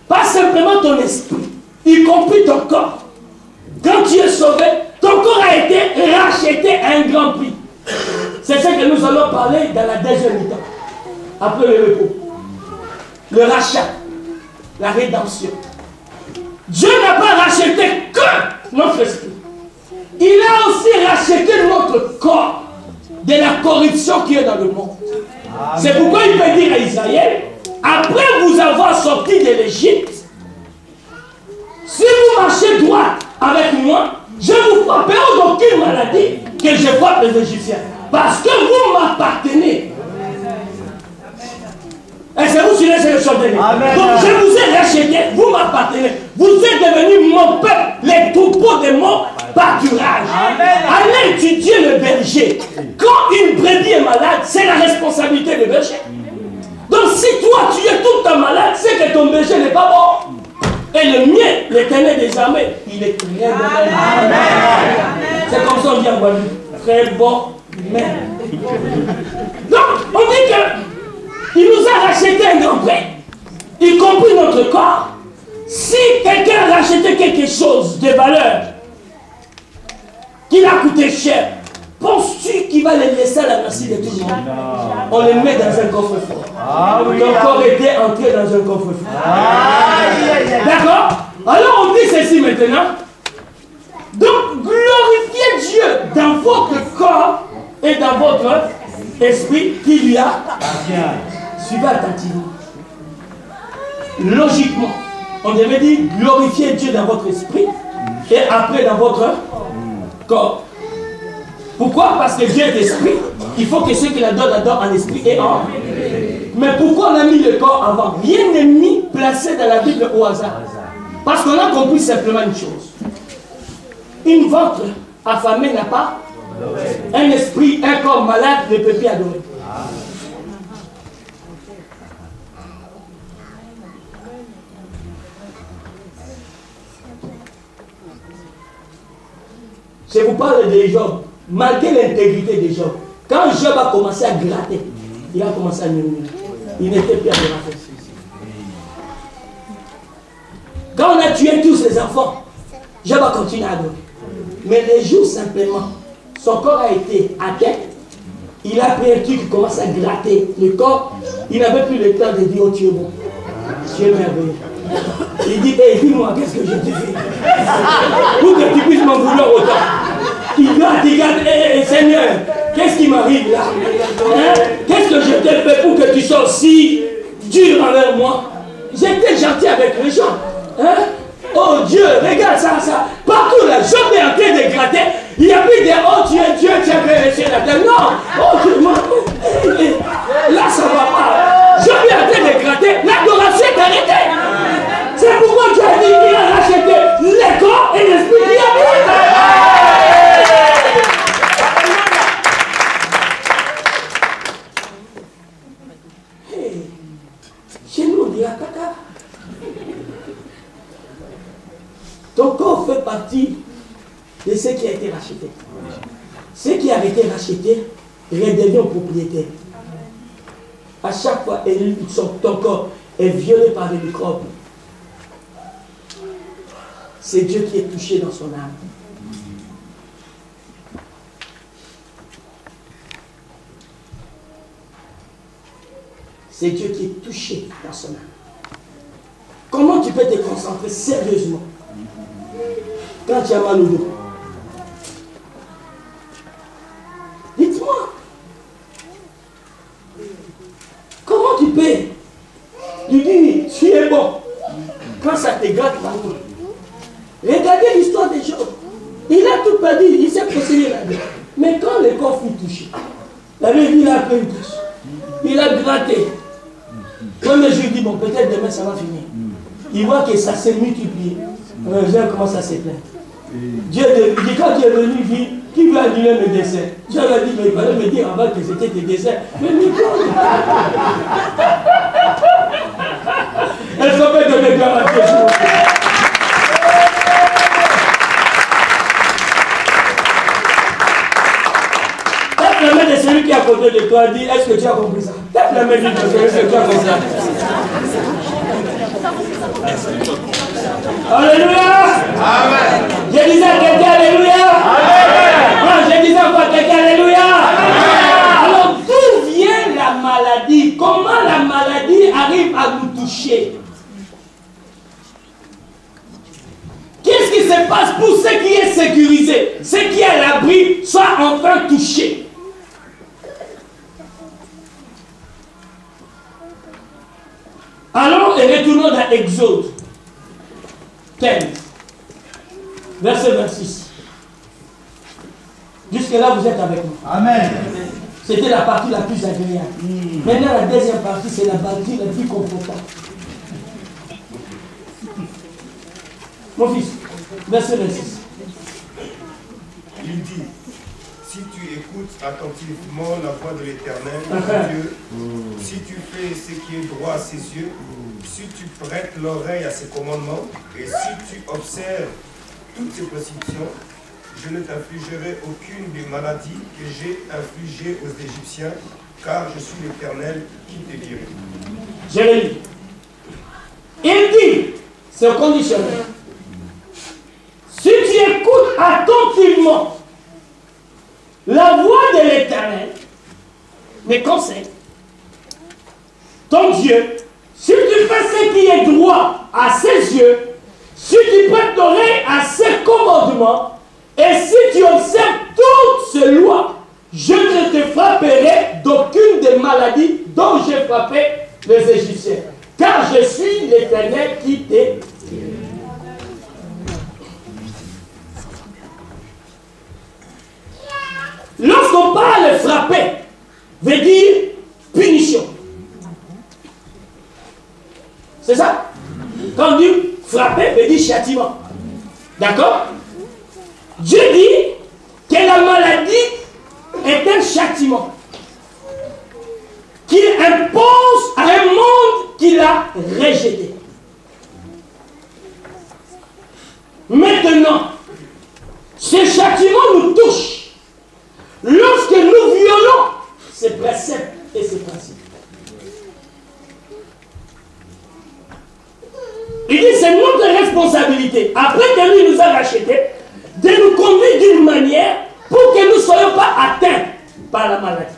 S2: pas simplement ton esprit, y compris ton corps. Quand tu es sauvé, ton corps a été racheté à un grand prix. C'est ce que nous allons parler dans la deuxième mi-temps, après le repos. Le rachat, la rédemption. Dieu n'a pas racheté que notre esprit. Il a aussi racheté notre corps de la corruption qui est dans le monde. C'est pourquoi il peut dire à Israël, après vous avoir sorti de l'Égypte, si vous marchez droit avec moi, je vous frapperai d'aucune maladie que je frappe les Égyptiens. Parce que vous m'appartenez. Est-ce que vous suivez ce que je chantais? Donc je vous ai racheté, vous m'appartenez. Vous êtes devenus mon peuple, les troupeaux de mon pâturage. Allez étudier le berger. Quand une brebis est malade, c'est la responsabilité du berger. Donc si toi tu es tout le temps malade, c'est que ton berger n'est pas bon. Et le mien, l'Éternel des armées, il est très bon. C'est comme ça on dit en Guadeloupe. Très bon. Donc on dit que il nous a racheté un grand prix, y compris notre corps. Si quelqu'un a racheté quelque chose de valeur, qui l'a coûté cher, Penses-tu qu'il va les laisser à la merci de tout le monde? On les met dans un coffre-fort. Ton corps était entré dans un coffre-fort. D'accord? Alors on dit ceci maintenant. Donc glorifiez Dieu dans votre corps et dans votre esprit qui lui a. Suivez attentivement. Logiquement, on devait dire glorifier Dieu dans votre esprit et après dans votre corps. Pourquoi? Parce que Dieu est esprit. Il faut que ceux qui l'adorent en esprit et en. Mais pourquoi on a mis le corps avant? Rien n'est mis placé dans la Bible au hasard. Parce qu'on a compris simplement une chose. Une ventre affamée n'a pas. Un esprit, un corps malade ne peut plus adorer. Je vous parle de Job. Malgré l'intégrité de Job, quand Job a commencé à gratter, il a commencé à murmurer. Il n'était plus adorateur. Quand on a tué tous ses enfants, Job a continué à adorer. Mais les jours simplement, son corps a été atteint. Il a pris un truc, il commence à gratter le corps. Il n'avait plus le temps de dire, oh tu es bon, tu es merveilleux. Il dit, hey, dis-moi, qu'est-ce que je te fais pour que tu puisses m'en vouloir autant. Il gratte, hey, Seigneur, qu'est-ce qui m'arrive là, hein? Qu'est-ce que je t'ai fait pour que tu sois si dur envers moi? J'étais gentil avec les gens, hein? Oh Dieu, regarde ça. Partout là, Job est en train de gratter. Il n'y a plus de oh tu es Dieu, tu as créé la terre. Non, oh Dieu, là ça va pas. Job est en train de gratter. L'adoration est arrêtée. C'est pourquoi Dieu a dit qu'il a racheté les corps et l'esprit qui habite. Chez nous, on dit caca. Ton corps fait partie de ce qui a été racheté. Ce qui a été racheté redevient propriétaire. À chaque fois, ton corps est violé par les microbes. C'est Dieu qui est touché dans son âme. C'est Dieu qui est touché dans son âme. Comment tu peux te concentrer sérieusement quand tu as mal au dos? Dites-moi. Comment tu peux lui dire tu es bon quand ça te gratte partout? Regardez l'histoire des Job. Il a tout perdu, il s'est procédé là-dedans. Mais quand le corps fut touché, la Bible dit il a pris une touche. Il a gratté. Comme je dis, bon, peut-être demain ça va finir. Il voit que ça s'est multiplié. Jean commence à se plaindre. Dieu dit, quand Dieu est venu, il dit, qui veut annuler mes desseins? Dieu lui a dit, mais il fallait me dire avant que c'était des desseins. Mais est-ce qu'on peut donner gloire à Dieu? Tape la main de celui qui est à côté de toi, dit, est-ce que tu as compris ça? Tape la main de celui qui a compris ça. Alléluia! Amen! Je disais à quelqu'un Alléluia! Amen! Non, je disais encore à quelqu'un Alléluia! Amen! Alors d'où vient la maladie? Comment la maladie arrive à nous toucher? Qu'est-ce qui se passe pour ce qui est sécurisé? Ce qui est à l'abri soit enfin touché. Allons et retournons dans Exode 15, verset 26. Jusque-là, vous êtes avec moi. Amen. C'était la partie la plus agréable. Maintenant, la deuxième partie, c'est la partie la plus confortable. Mon fils, verset 26.
S3: Il dit, si tu écoutes attentivement la voix de l'Éternel, Dieu, si tu fais ce qui est droit à ses yeux, si tu prêtes l'oreille à ses commandements, et si tu observes toutes ses prescriptions, je ne t'infligerai aucune des maladies que j'ai infligées aux Égyptiens, car je suis l'Éternel qui te guérit.
S2: Jérémie. Il dit, c'est conditionnel. Si tu écoutes attentivement la mes conseils. Ton Dieu, si tu fais ce qui est droit à ses yeux, si tu prêtes l'oreille à ses commandements, et si tu observes toutes ces lois, je ne te frapperai d'aucune des maladies dont j'ai frappé les Égyptiens. Car je suis l'Éternel qui t'est. Lorsqu'on parle de frapper, veut dire punition. C'est ça? Quand on dit frapper, veut dire châtiment. D'accord? Dieu dit que la maladie est un châtiment qu'il impose à un monde qu'il a rejeté. Maintenant, ce châtiment nous touche lorsque nous violons ces préceptes et ces principes. Il dit c'est notre responsabilité, après que lui nous a rachetés, de nous conduire d'une manière pour que nous ne soyons pas atteints par la maladie.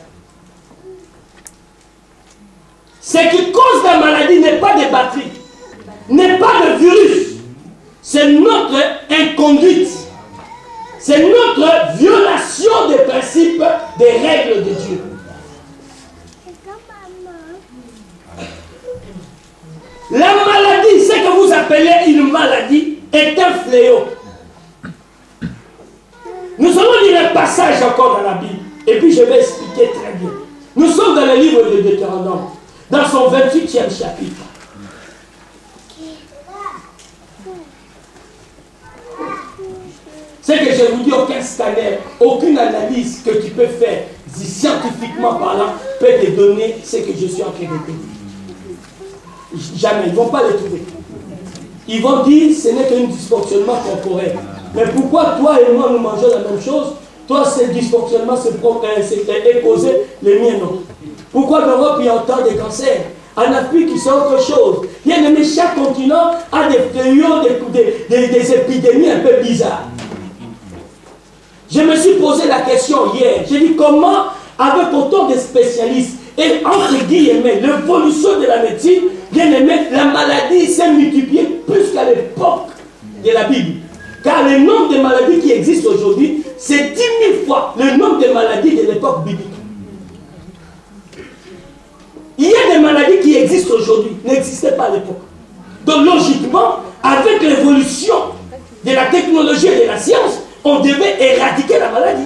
S2: Ce qui cause la maladie n'est pas des batteries, n'est pas de virus, c'est notre inconduite, c'est notre violation des principes, des règles de Dieu. La maladie, ce que vous appelez une maladie, est un fléau. Nous allons lire un passage encore dans la Bible, et puis je vais expliquer très bien. Nous sommes dans le livre de Deutéronome, dans son 28e chapitre. C'est que je vous dis, aucun scanner, aucune analyse que tu peux faire, scientifiquement parlant, peut te donner ce que je suis en train de dire. Jamais, ils ne vont pas le trouver. Ils vont dire, ce n'est qu'un dysfonctionnement corporel. Mais pourquoi toi et moi nous mangeons la même chose? Toi, ce dysfonctionnement est causé, les miens non. Pourquoi en Europe il y a autant de cancers? En Afrique, c'est autre chose. Il y a même chaque continent a des fléaux, des épidémies un peu bizarres. Je me suis posé la question hier. J'ai dit comment, avec autant de spécialistes, et entre guillemets, l'évolution de la médecine, bien aimé, la maladie s'est multipliée plus qu'à l'époque de la Bible. Car le nombre de maladies qui existent aujourd'hui, c'est 10 000 fois le nombre de maladies de l'époque biblique. Il y a des maladies qui existent aujourd'hui, n'existaient pas à l'époque. Donc logiquement, avec l'évolution de la technologie et de la science, on devait éradiquer la maladie.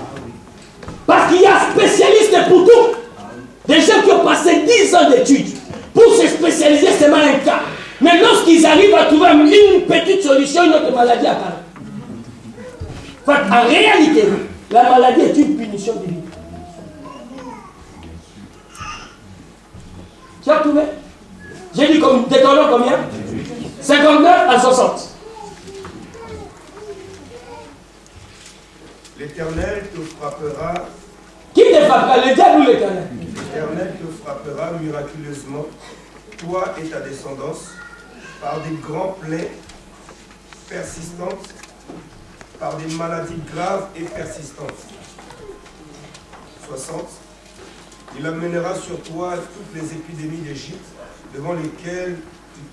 S2: Parce qu'il y a spécialistes pour tout. Des gens qui ont passé 10 ans d'études pour se spécialiser seulement un cas. Mais lorsqu'ils arrivent à trouver une petite solution, une autre maladie apparaît. En réalité, la maladie est une punition divine. Tu as trouvé? J'ai dit Deutéronome combien? 59 à 60.
S3: L'Éternel te frappera.
S2: Qui te frappera? Le diable ou l'Éternel?
S3: L'Éternel te frappera miraculeusement, toi et ta descendance, par des grands plaies persistantes, par des maladies graves et persistantes. 60. Il amènera sur toi toutes les épidémies d'Égypte, devant lesquelles tu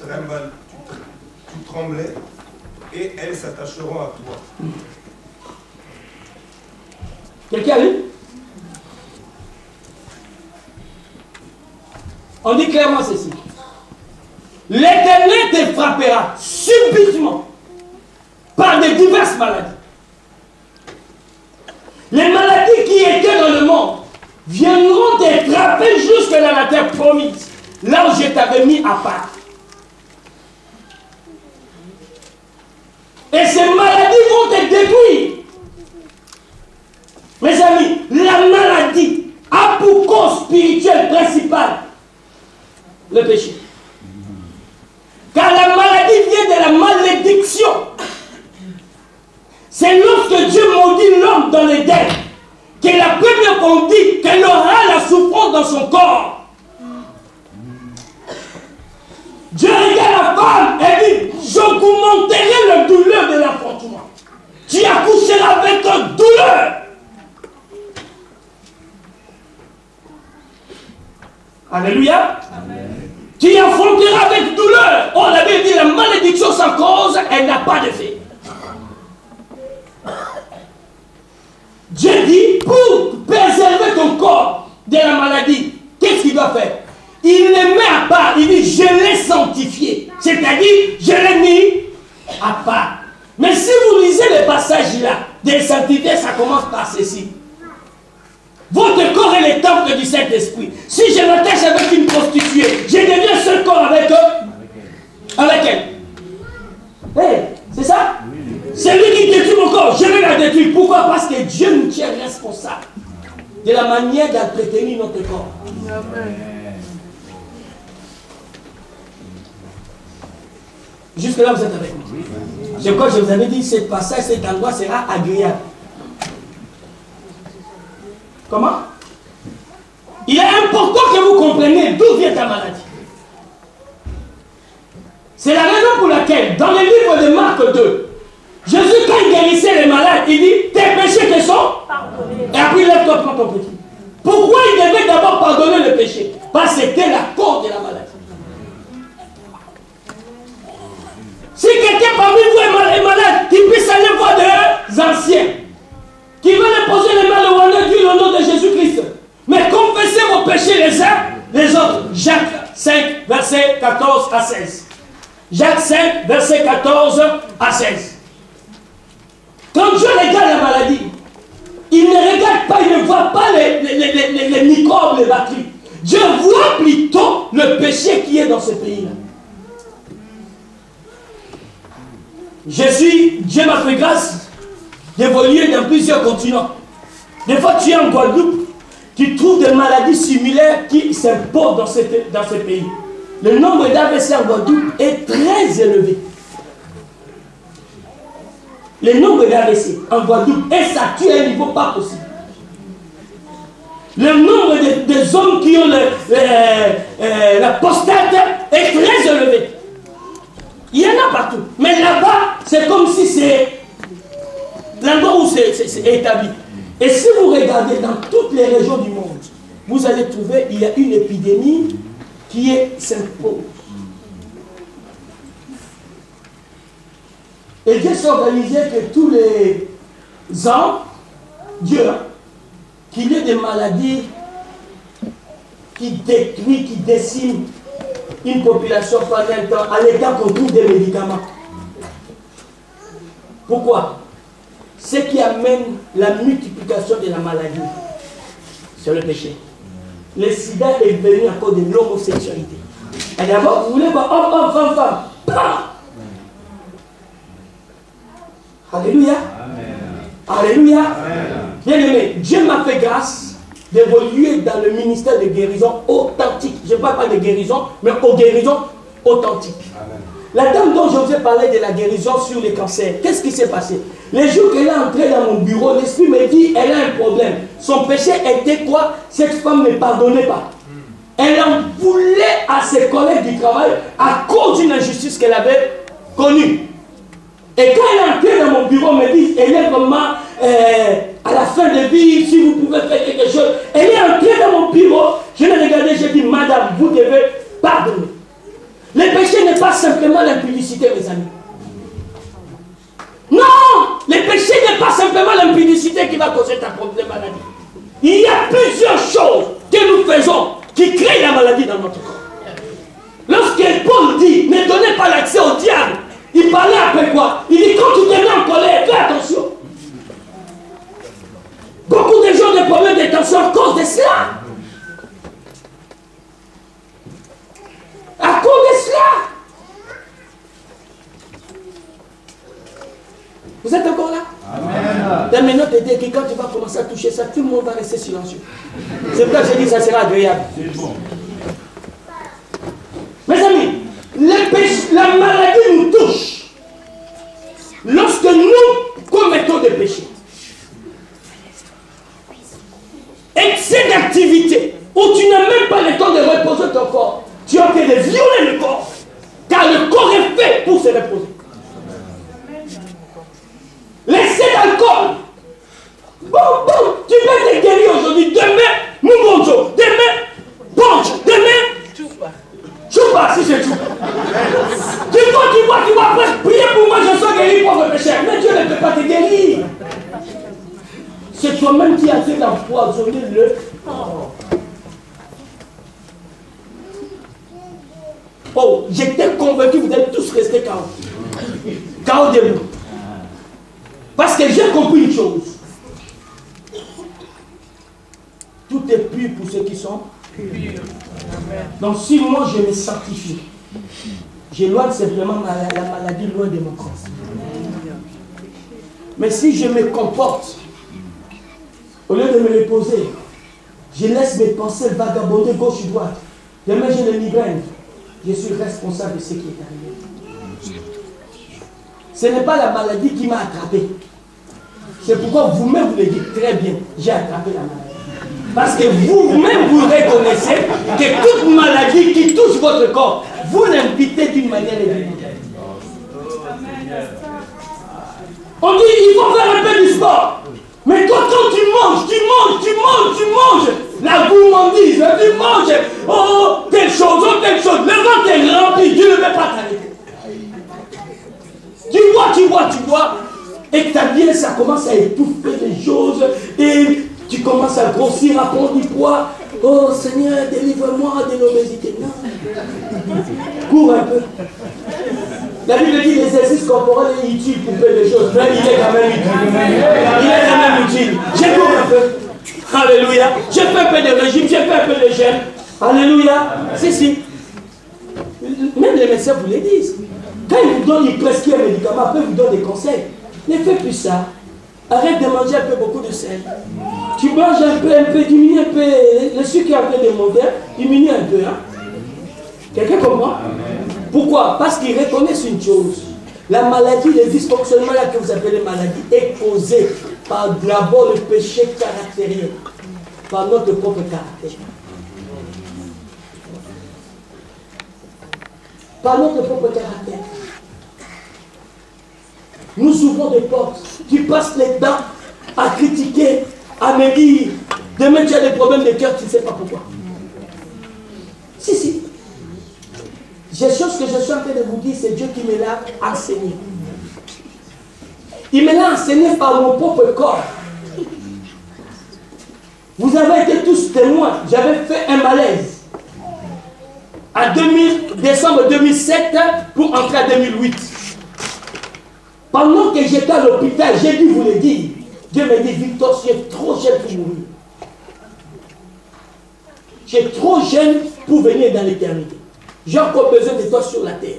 S3: tremblais, et elles s'attacheront à toi.
S2: Quelqu'un a lu? On dit clairement ceci. L'Éternel te frappera subitement par de diverses maladies. Les maladies qui étaient dans le monde viendront te frapper jusque dans la terre promise, là où je t'avais mis à part. Et ces maladies vont te détruire. Mes amis, la maladie a pour cause spirituelle principale le péché. Car la maladie vient de la malédiction. C'est lorsque Dieu maudit l'homme dans l'Éden que la première qu'on dit qu'elle aura la souffrance dans son corps. Dieu regarde la femme et dit, j'augmenterai la douleur de l'enfantement. Tu accoucheras avec douleur. Alléluia. Tu affronteras avec douleur. Oh, la Bible dit la malédiction sans cause, elle n'a pas d'effet. Dieu dit, pour préserver ton corps de la maladie, qu'est-ce qu'il doit faire? Il les met à part. Il dit, je l'ai sanctifié. C'est-à-dire, je l'ai mis à part. Mais si vous lisez le passage là, des sanctités, ça commence par ceci. Votre corps est le temple du Saint-Esprit. Si je m'attache avec une prostituée, je deviens seul corps avec eux. Avec elle. Hey, c'est ça? C'est lui qui détruit mon corps. Je vais la détruire. Pourquoi? Parce que Dieu nous tient responsables de la manière d'entretenir notre corps. Jusque-là, vous êtes avec moi. Je crois que je vous avais dit, ce passage, cet endroit sera agréable. Comment? Il est important que vous compreniez d'où vient ta maladie. C'est la raison pour laquelle, dans le livre de Marc 2, Jésus, quand il guérissait les malades, il dit, tes péchés te sont pardonnés. Et après, lève-toi, prends ton petit. Pourquoi il devait d'abord pardonner le péché? Parce que c'était la cause de la maladie. Si quelqu'un parmi vous est malade, qu'il puisse aller voir des anciens, qui veulent poser les mains au nom de Dieu, au nom de Jésus-Christ. Mais confessez vos péchés les uns les autres. Jacques 5, verset 14 à 16. Jacques 5, verset 14 à 16. Quand Dieu regarde la maladie, il ne regarde pas, il ne voit pas les microbes, les bactéries. Dieu voit plutôt le péché qui est dans ce pays-là. Dieu m'a fait grâce d'évoluer dans plusieurs continents. Des fois, tu es en Guadeloupe, tu trouves des maladies similaires qui s'imposent dans ce pays. Le nombre d'AVC en Guadeloupe est très élevé. Le nombre d'AVC en Guadeloupe est saturé à un niveau pas possible. Le nombre des hommes qui ont la prostate est très élevé. Il y en a partout. Mais là-bas, c'est comme si c'est l'endroit où c'est établi. Et si vous regardez dans toutes les régions du monde, vous allez trouver qu'il y a une épidémie qui s'impose. Et Dieu s'est organisé que tous les ans, Dieu, qu'il y ait des maladies qui détruisent, qui déciment une population pendant un temps, à l'état qu'on trouve des médicaments. Pourquoi? Ce qui amène la multiplication de la maladie, c'est le péché. Le sida est venu à cause de l'homosexualité. Et d'abord, vous voulez voir homme, femme, femme. Bam! Alléluia. Amen. Alléluia. Bien aimé, Dieu m'a fait grâce d'évoluer dans le ministère de guérison authentique. Je ne parle pas de guérison, mais aux guérisons authentiques. Amen. La dame dont je vous ai parlé de la guérison sur les cancers, qu'est-ce qui s'est passé? Les jours qu'elle est entrée dans mon bureau, l'esprit me dit, elle a un problème. Son péché était quoi? Cette femme ne pardonnait pas. Elle en voulait à ses collègues du travail à cause d'une injustice qu'elle avait connue. Et quand elle est entrée dans mon bureau, elle me dit, elle est vraiment à la fin de vie, si vous pouvez faire quelque chose. Elle est entrée dans mon bureau, je l'ai regardé, j'ai dit, madame, vous devez pardonner. Le péché n'est pas simplement l'impudicité, mes amis. Non, le péché n'est pas simplement l'impudicité qui va causer ta problème maladie. Il y a plusieurs choses que nous faisons qui créent la maladie dans notre corps. Lorsque Paul dit, ne donnez pas l'accès au diable, il parlait après quoi? Il dit, quand tu te mets en colère, fais attention. Beaucoup de gens ont des problèmes de tension à cause de cela. À cause de cela. Vous êtes encore là? Amen. Dans mes notes, que quand tu vas commencer à toucher ça, tout le monde va rester silencieux. C'est pour ça que j'ai dit que ça sera agréable. Bon. Mes amis, la maladie nous touche lorsque nous commettons des péchés. Excès d'activité où tu n'as même pas le temps de reposer ton corps. Tu as que de violer le corps. Car le corps est fait pour se reposer. L'excès d'alcool. Bon, tu peux te guérir aujourd'hui. Demain, nous mangeons. Demain, mange. Demain, pas te guérir. C'est toi-même qui as fait d'empoisonner le corps. Oh, j'étais convaincu que vous allez tous rester KO. KO debout. Parce que j'ai compris une chose. Tout est pur pour ceux qui sont purs. Donc si moi je me sanctifie, j'éloigne simplement la maladie loin de mon corps. Mais si je me comporte, au lieu de me reposer, je laisse mes pensées vagabonder gauche et droite. Demain j'ai le migraine. Je suis responsable de ce qui est arrivé. Ce n'est pas la maladie qui m'a attrapé. C'est pourquoi vous-même vous le dites très bien, j'ai attrapé la maladie. Parce que vous-même vous reconnaissez que toute maladie qui touche votre corps, vous l'invitez d'une manière évidente. On dit il faut faire un peu du sport. Mais toi, quand tu manges, la gourmandise, tu manges, oh, telle chose, le ventre est rempli, tu ne veux pas t'arrêter. Tu vois, et ta vie, ça commence à étouffer des choses, et tu commences à grossir, à prendre du poids. Oh Seigneur, délivre-moi de l'obésité. Non. Cours un peu. La Bible dit l'exercice corporel est utile pour faire des choses. Mais il est quand même utile. Je cours un peu. Alléluia. Je fais un peu de régime, je fais un peu de jeûne. Alléluia. Si. Même les médecins vous le disent. Quand ils vous donnent, ils prescrivent un médicament, après ils vous donnent des conseils. Ne fais plus ça. Arrête de manger un peu beaucoup de sel. Tu manges un peu, diminue un peu. Le sucre est en train de monter, diminue un peu. Hein? Quelqu'un comprend? Pourquoi? Parce qu'ils reconnaissent une chose. La maladie, le dysfonctionnement là que vous appelez maladie, est causé par d'abord le péché caractériel, par notre propre caractère. Par notre propre caractère. Nous ouvrons des portes. Tu passes les dents à critiquer, à me dire, demain tu as des problèmes de cœur, tu ne sais pas pourquoi. Si. J'ai chose que je suis en train de vous dire, c'est Dieu qui me l'a enseigné. Il me l'a enseigné par mon propre corps. Vous avez été tous témoins. J'avais fait un malaise. En décembre 2007 pour entrer en 2008. Pendant que j'étais à l'hôpital, j'ai dû vous le dire. Dieu m'a dit, Victor, tu es trop jeune pour mourir. Tu es trop jeune pour venir dans l'éternité. J'ai encore besoin de toi sur la terre.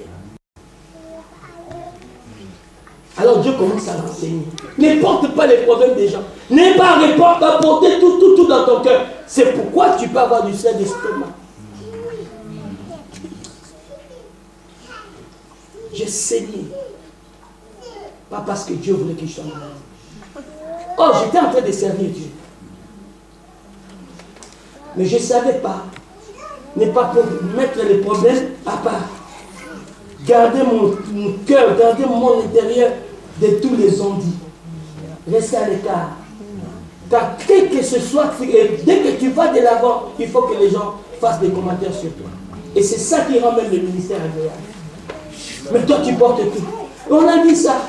S2: Alors Dieu commence à l'enseigner. Ne porte pas les problèmes des gens. N'aie pas à porter tout dans ton cœur. C'est pourquoi tu peux avoir du sein d'estomac. J'ai saigné. Pas parce que Dieu voulait que je sois malade. Oh, j'étais en train de servir Dieu. Mais je ne savais pas. Ne pas mettre les problèmes à part. Garder mon cœur, garder mon intérieur de tous les ondits. Rester à l'écart. Car quel que ce soit, dès que tu vas de l'avant, il faut que les gens fassent des commentaires sur toi. Et c'est ça qui rend même le ministère agréable. Mais toi, tu portes tout. On a dit ça.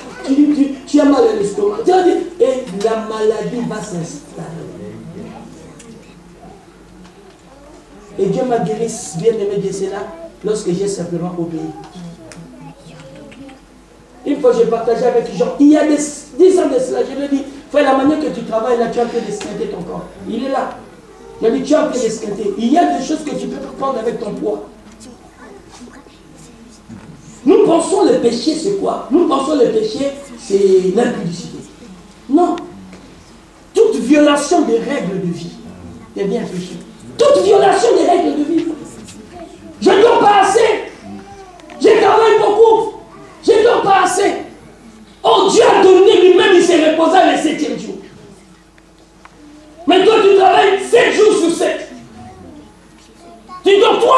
S2: Tu as mal à l'estomac. Et la maladie va s'installer. Et Dieu m'a guéri bien aimé de cela lorsque j'ai simplement obéi. Une fois, j'ai partagé avec les gens, il y a 10 ans de cela, je lui ai dit, frère, la manière que tu travailles là, tu as en train d'esquinter ton corps. Il est là. J'ai dit, tu as en train d'esquinter. Il y a des choses que tu peux prendre avec ton poids. Nous pensons le péché, c'est quoi? Nous pensons le péché, c'est l'impudicité. Non. Toute violation des règles de vie devient un péché. Toute violation des règles de vie. Je ne dors pas assez. Je travaille beaucoup. Je ne dors pas assez. Oh, Dieu a donné lui-même, il s'est reposé le 7e jour. Mais toi, tu travailles 7 jours sur 7. Tu dors 3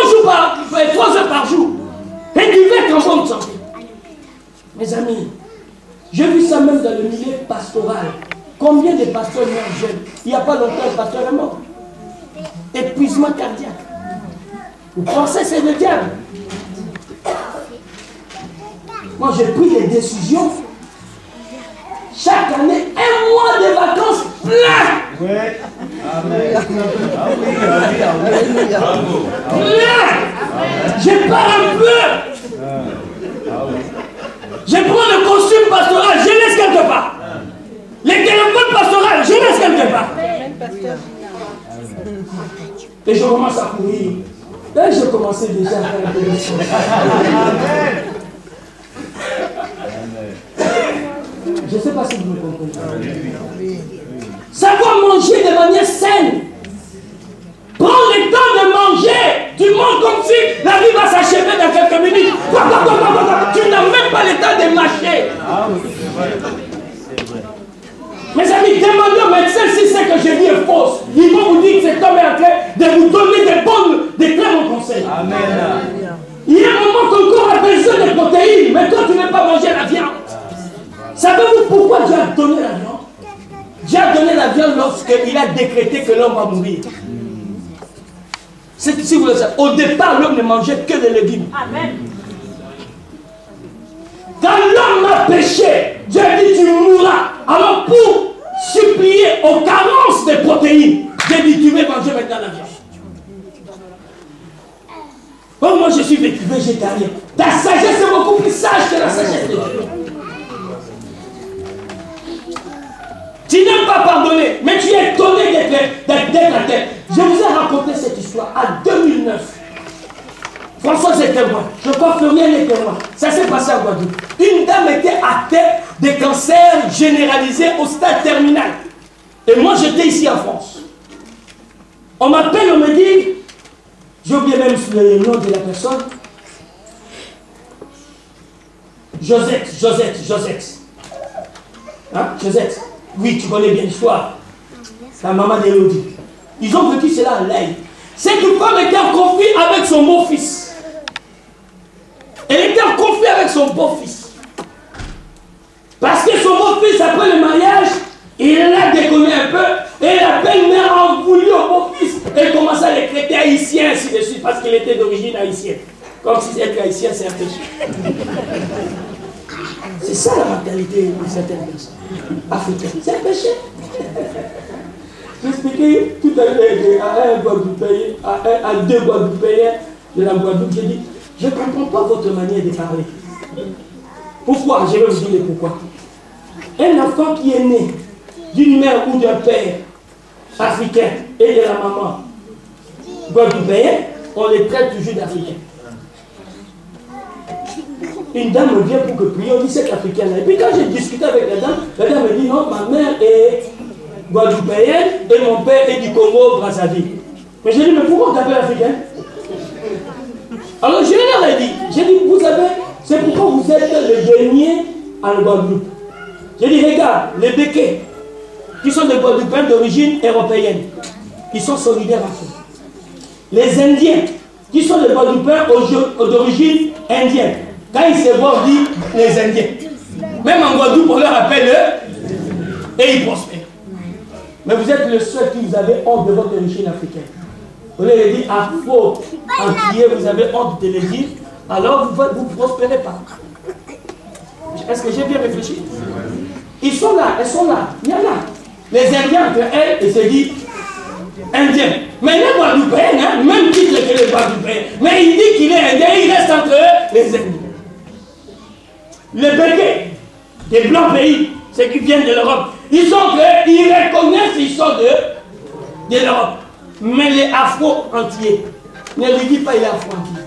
S2: heures par jour. Et tu vas être en bonne santé. Mes amis, j'ai vu ça même dans le milieu pastoral. Combien de pasteurs meurent jeunes? Il n'y a pas longtemps, le pasteur est mort. Épuisement cardiaque. Vous pensez que c'est le diable? Moi, j'ai pris des décisions. Chaque chaque année 1 mois de vacances plein.
S4: Oui. Amen.
S2: Plein. Je pars un peu. Je prends le costume pastoral, je laisse quelque part. Les téléphones pastorales, je laisse quelque part. Et je commence à courir. Là, je commençais déjà à faire un peu de choses. Je ne sais pas si vous me comprenez. Savoir manger de manière saine. Prends le temps de manger. Tu manges comme si la vie va s'achever dans quelques minutes. Tu n'as même pas le temps de marcher. Mes amis, demandez au médecin si ce que je dis est fausse. Ils vont vous dire que cet homme est en train de vous donner de très bons conseils.
S4: Amen.
S2: Il y a un moment que ton corps a besoin de protéines, mais toi tu ne veux pas manger la viande. Savez-vous pourquoi Dieu a donné la viande? Dieu a donné la viande lorsqu'il a décrété que l'homme va mourir. Si vous le savez, au départ, l'homme ne mangeait que des légumes. Amen. Quand l'homme a péché, Dieu a dit tu mourras. Alors pour supplier aux carences de protéines, Dieu dit tu veux manger maintenant la viande. Oh, moi je suis végétarien. Ta sagesse est beaucoup plus sage que la sagesse de Dieu. Tu n'aimes pas pardonner, mais tu es étonné d'être à terre. Je vous ai raconté cette histoire en 2009. François est témoin. Je crois que Florian est témoin. Ça s'est passé à Guadeloupe. Une dame était atteinte de cancer généralisé au stade terminal. Et moi, j'étais ici en France. On m'appelle, on me dit, j'ai oublié même le nom de la personne. Josette. Hein, Josette. Oui, tu connais bien l'histoire. La maman d'Élodie. Ils ont vécu cela en live. Cette femme était en conflit avec son beau-fils. Elle était en conflit avec son beau-fils. Parce que son beau-fils, après le mariage, il l'a déconné un peu. Et la belle-mère a voulu au beau-fils. Elle commence à le traiter haïtien, ainsi de suite, parce qu'il était d'origine haïtienne. Comme si être haïtien, c'est un péché. C'est ça la mentalité de certaines personnes africaines. C'est un péché. J'expliquais tout à l'heure à un Guadeloupéen, à 2 Guadeloupéens de la Guadeloupe, j'ai dit, je ne comprends pas votre manière de parler. Pourquoi? Je vais vous dire pourquoi. Un enfant qui est né d'une mère ou d'un père africain et de la maman guadeloupéenne, on les traite toujours d'Africains. Une dame me vient pour que prier, on dit cette africaine-là. Et puis quand j'ai discuté avec la dame me dit non, ma mère est guadeloupéenne et mon père est du Congo, Brazzaville. Mais j'ai dit, mais pourquoi on t'appelle africain? Alors je leur ai dit, vous savez, c'est pourquoi vous êtes le dernier en Guadeloupe. J'ai dit, regarde, les Békés, qui sont des Guadeloupéens d'origine européenne, ils sont solidaires entre eux. Les Indiens, qui sont des Guadeloupéens d'origine indienne, quand ils se voient, on dit les Indiens. Même en Guadeloupe, on leur appelle eux, et ils prospèrent. Mais vous êtes le seul qui vous avez honte de votre origine africaine. Vous leur dit afro, antillais, vous avez honte de les dire, alors vous ne prospérez pas. Est-ce que j'ai bien réfléchi? Ils sont là, elles sont là, il y en a. Les Indiens entre elles, ils se disent Indiens. Mais les Guadeloupéens, hein, même titre que les Guadeloupéens, mais il dit qu'il est Indien, il reste entre eux, les Indiens. Les Békés, des blancs pays, ceux qui viennent de l'Europe, ils reconnaissent qu'ils sont de l'Europe. Mais les Afro-Antillais, ne lui dis pas il est Afro-Antillais.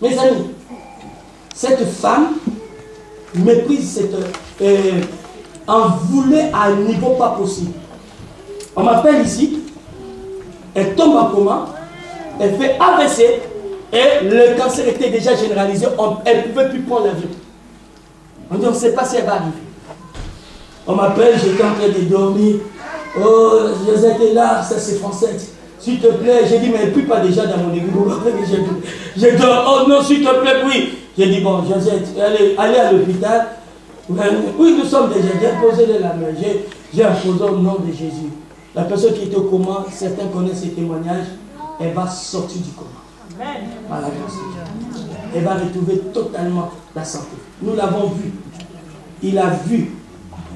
S2: Mes amis, cette femme méprise en voulait à un niveau pas possible. On m'appelle ici, elle tombe en coma, elle fait AVC et le cancer était déjà généralisé, elle ne pouvait plus prendre l'avion. On dit on ne sait pas si elle va arriver. On m'appelle, j'étais en train de dormir. Oh, Josette est là, ça c'est français. S'il te plaît, j'ai dit, mais elle ne pue pas déjà dans mon église. Je dors, oh non, s'il te plaît, oui. J'ai dit, bon, Josette, allez à l'hôpital. Oui, nous sommes déjà, j'ai posé la main. J'ai imposé au nom de Jésus. La personne qui est au coma, certains connaissent ces témoignages, elle va sortir du coma. Amen. Par la grâce de Dieu. elle va retrouver totalement la santé. Nous l'avons vu. Il a vu.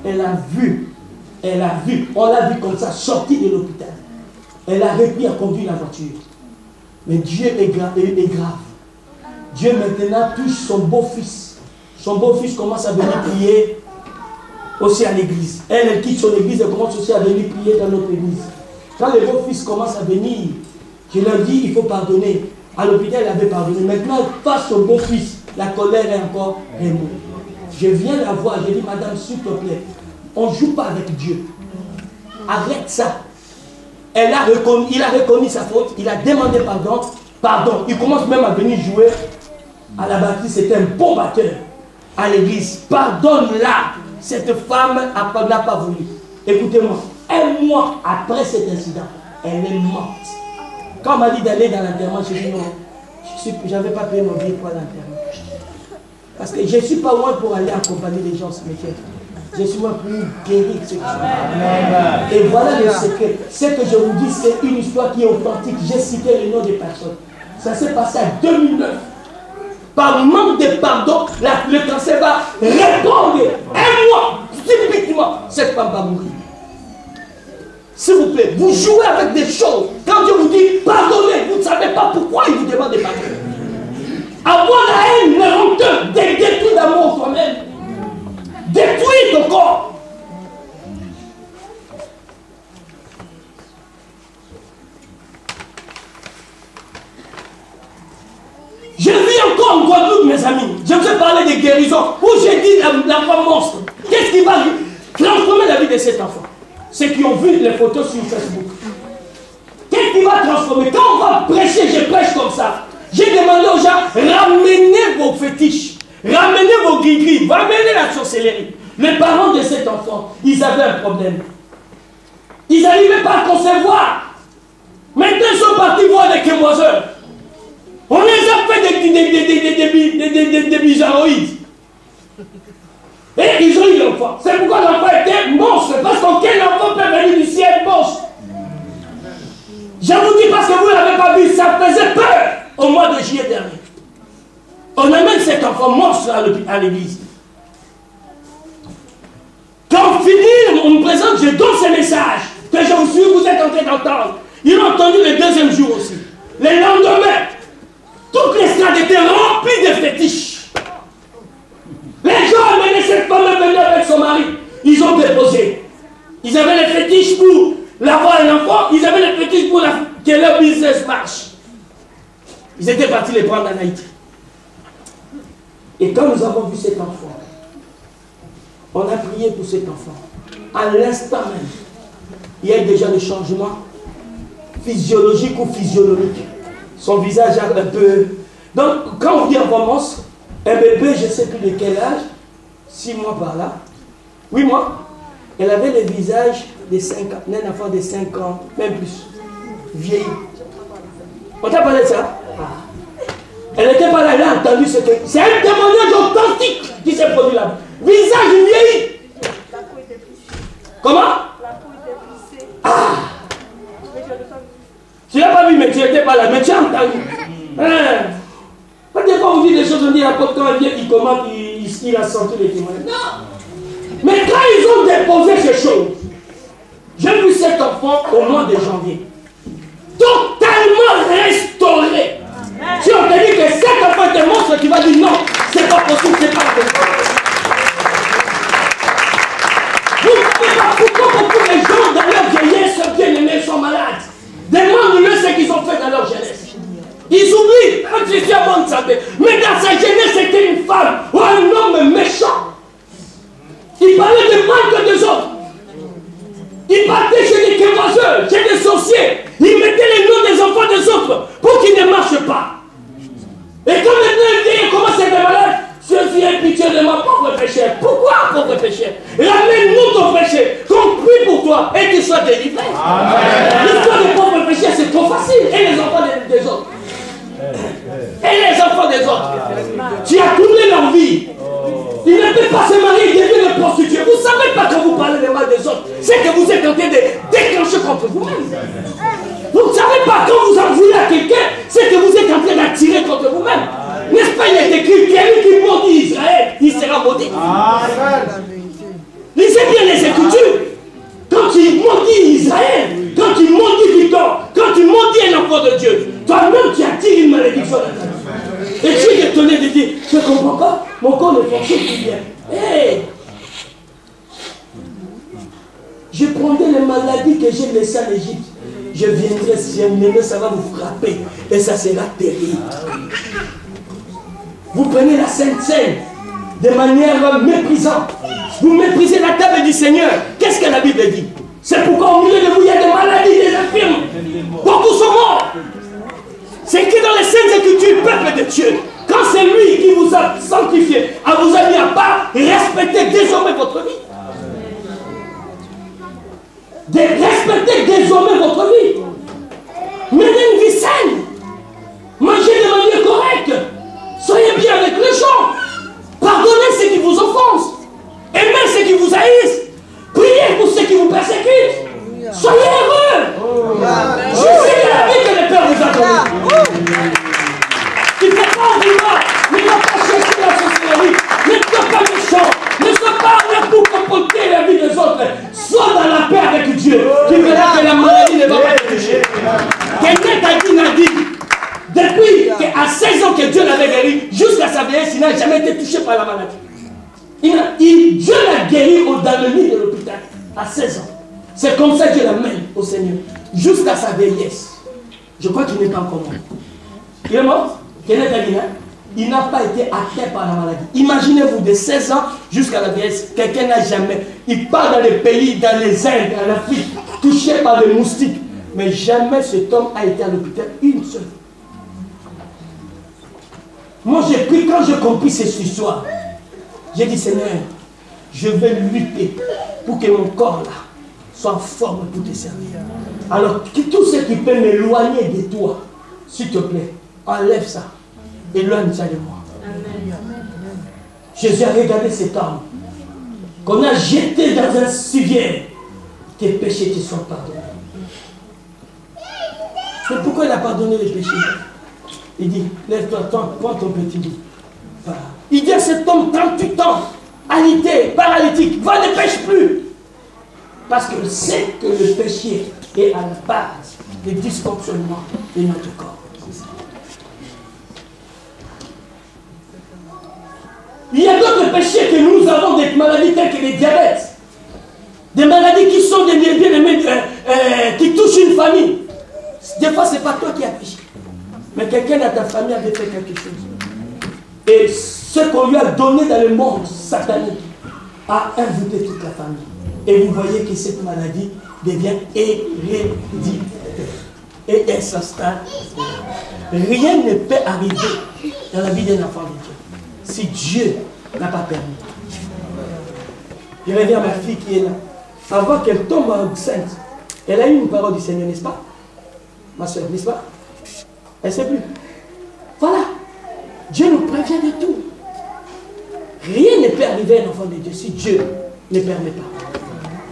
S2: Elle a vu. Elle a vu. On l'a vu comme ça, sortie de l'hôpital. Elle a repris à conduire la voiture. Mais Dieu est grave. Dieu maintenant touche son beau-fils. Son beau-fils commence à venir prier aussi à l'église. Elle quitte son église et commence aussi à venir prier dans notre église. Quand le beau-fils commence à venir, je leur dis, il faut pardonner. À l'hôpital, elle avait pardonné. Maintenant, face au beau-fils, la colère est encore remontée. Je viens la voir, je dis, madame, s'il te plaît, on ne joue pas avec Dieu. Arrête ça. Il a reconnu sa faute, il a demandé pardon. Il commence même à venir jouer à la batterie. C'était un bon batteur à l'église. Pardonne-la. Cette femme n'a pas voulu. Écoutez-moi, un mois après cet incident, elle est morte. Quand on m'a dit d'aller dans l'enterrement, j'ai dit non, je n'avais pas payé mon billet pour l'enterrement. Parce que je ne suis pas loin pour aller accompagner les gens au cimetière. Je suis loin pour guérir ceux qui sont. Et voilà le secret. Ce que je vous dis, c'est une histoire qui est authentique. J'ai cité le nom des personnes. Ça s'est passé en 2009. Par manque de pardon, le cancer va répondre. Un mois, typiquement, cette femme va mourir. S'il vous plaît, vous jouez avec des choses. Quand Dieu vous dit pardonnez, vous ne savez pas pourquoi il vous demande de pardonner. Avoir la haine, le honteux, détruire d'amour toi-même. Détruire ton corps. Je vis encore en Guadeloupe, mes amis. Je vous ai parlé de guérison. Où j'ai dit l'enfant monstre. Qu'est-ce qui va transformer la vie de cet enfant? Ceux qui ont vu les photos sur Facebook. Qu'est-ce qui va transformer? Quand on va prêcher, je prêche comme ça. J'ai demandé aux gens, ramenez vos fétiches, ramenez vos gris-gris, ramenez la sorcellerie. Les parents de cet enfant, ils avaient un problème. Ils n'arrivaient pas à concevoir. Maintenant, ils sont partis voir des kémoiseurs. On les a fait des bizarroïdes. Et ils ont eu l'enfant. C'est pourquoi l'enfant était monstre. Parce qu'aucun enfant peut venir du ciel monstre. Je vous dis parce que vous ne l'avez pas vu, ça faisait peur au mois de juillet dernier. On amène cet enfant monstre à l'église. Quand on finit, on me présente, je donne ce message que je vous suis, vous êtes en train d'entendre. Ils l'ont entendu le deuxième jour aussi. Le lendemain, toute l'estrade était remplie de fétiches. Les gens amenaient cette femme venue avec son mari. Ils ont déposé. Ils avaient les fétiches pour l'avoir un enfant. Ils avaient les fétiches pour que leur business marche. Ils étaient partis les prendre en Haïti. Et quand nous avons vu cet enfant, on a prié pour cet enfant. À l'instant même, il y a déjà des changements physiologiques ou physiologiques. Son visage a un peu... Donc, quand on dit enfant monstre, un bébé, je ne sais plus de quel âge, 6 mois par là, 8 mois, elle avait le visage de 5 ans, un enfant de 5 ans, même plus, vieilli. On t'a parlé de ça? Elle n'était pas là, elle a entendu ce que... C'est un témoignage authentique qui s'est produit là. Visage vieilli.
S5: La peau était plissée.
S2: Comment?
S5: La peau était plissée.
S2: Ah!
S5: Mais je le sens.
S2: Tu n'as pas vu, mais tu n'étais pas là, mais tu as entendu. Des fois, on dit des choses, on dit n'importe quand il vient, il commente, il a senti les témoignages. Non! Mais quand ils ont déposé ces choses, j'ai vu cet enfant au mois de janvier, totalement restauré. Si on te dit que cet enfant est un monstre, tu vas dire non, c'est pas possible, c'est pas possible. Vous ne savez pas pourquoi beaucoup de gens dans leur vieillesse bien-aimés sont malades. Demande-le ce qu'ils ont fait dans leur jeunesse. Ils oublient, quand je suis à bonne santé. Mais dans sa jeunesse, c'était une femme ou un homme méchant. Il parlait de mal que des autres. Il partait chez des kémoiseurs, chez des sorciers. Il mettait les noms des enfants des autres pour qu'ils ne marchent pas. Et quand maintenant il vient et commence à être malade, ceci est pitié de ma pauvre péché. Pourquoi, pauvre péché? Ramène-nous ton péché, qu'on prie pour toi et qu'il soit délivré. L'histoire des pauvres péchés, c'est trop facile. Et les enfants des autres. Et les enfants des autres. Tu as tourné leur vie. Il ne peut pas se marier, il devient le prostitué. Vous ne savez pas quand vous parlez de mal des autres. C'est que vous êtes en train de déclencher contre vous-même. Vous ne savez pas quand vous en voulez à quelqu'un, c'est que vous êtes en train d'attirer contre vous-même. N'est-ce pas? ne comprends pas. Mon corps ne fonctionne plus bien. Hey! Je prendrai les maladies que j'ai laissées en Égypte. Je viendrai, si j'aime, ça va vous frapper. Et ça sera terrible. Vous prenez la Sainte Seine de manière méprisante. Vous méprisez la table du Seigneur. Qu'est-ce que la Bible dit? C'est pourquoi au milieu de vous, il y a des maladies, des infirmes. Beaucoup sont morts. C'est écrit dans les Saintes Écritures, peuple de Dieu. Quand c'est lui qui vous a sanctifié, vous a mis à part, respectez désormais votre vie. Respectez désormais votre vie. Menez une vie saine. Mangez de manière correcte. Soyez bien avec les gens. Pardonnez ceux qui vous offensent. Aimez ceux qui vous haïssent. Priez pour ceux qui vous persécutent. Soyez heureux. Jugez la vie que le Père vous a donnée. Tu ne fais pas en vouloir. Ne va pas chercher la sorcellerie. Ne sois pas méchant. Ne sois pas là pour comporter la vie des autres. Sois dans la paix avec Dieu. Tu verras que la maladie ne va pas te toucher. Quelqu'un t'a dit, depuis qu'à 16 ans que Dieu l'avait guéri, jusqu'à sa vieillesse, il n'a jamais été touché par la maladie. Dieu l'a guéri dans le lit de l'hôpital à 16 ans. C'est comme ça que Dieu l'amène au Seigneur. Jusqu'à sa vieillesse. Je crois qu'il n'est pas encore mort. Il est mort? Il n'a pas été atteint par la maladie. Imaginez-vous, de 16 ans jusqu'à la vieillesse, quelqu'un n'a jamais. Il part dans les pays, dans les Indes, en Afrique, touché par des moustiques. Mais jamais cet homme a été à l'hôpital une seule fois. Moi, j'ai pris, quand j'ai compris cette histoire, j'ai dit, Seigneur, je vais lutter pour que mon corps là soit en forme pour te servir. Alors, tout ce qui peut m'éloigner de toi, s'il te plaît, enlève ça. Éloigne ça de moi. Amen. Jésus a regardé cet homme qu'on a jeté dans un civière. Tes péchés te sont pardonnés. Mais pourquoi il a pardonné les péchés? Il dit, lève-toi, prends ton petit lit. Il dit à cet homme, 38 ans, alité, paralytique, va, ne pêche plus. Parce qu'il sait que le péché est à la base des dysfonctionnements de notre corps. Il y a d'autres péchés que nous avons, des maladies telles que les diabètes. Des maladies qui sont qui touchent une famille. Des fois, ce n'est pas toi qui as péché. Mais quelqu'un dans ta famille avait fait quelque chose. Et ce qu'on lui a donné dans le monde satanique a invité toute la famille. Et vous voyez que cette maladie devient héréditaire. Et elle s'installe. Rien ne peut arriver dans la vie d'un enfant de Dieu si Dieu n'a pas permis. Je reviens à ma fille qui est là. Avant qu'elle tombe enceinte, elle a eu une parole du Seigneur, n'est-ce pas? Ma soeur, n'est-ce pas? Elle ne sait plus. Voilà. Dieu nous prévient de tout. Rien ne peut arriver à un enfant de Dieu si Dieu ne permet pas.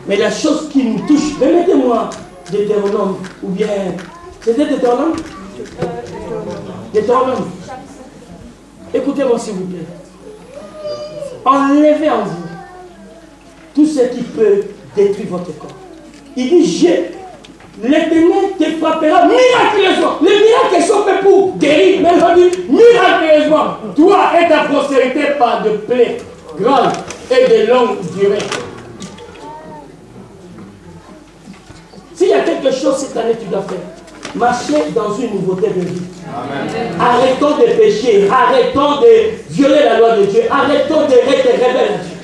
S2: Mais la chose qui nous touche, remettez-moi Deutéronome, ou bien... C'était Deutéronome? Deutéronome. Écoutez-moi s'il vous plaît. Enlevez en vous tout ce qui peut détruire votre corps. Il dit, l'Éternel te frappera miraculeusement. Les miracles sont faits pour guérir. Mais il dit, miraculeusement, toi et ta postérité par de plaies grandes et de longue durée. S'il y a quelque chose cette année tu dois faire, marcher dans une nouveauté de vie. Amen. Arrêtons de pécher, arrêtons de violer la loi de Dieu, arrêtons de être rebelles à Dieu.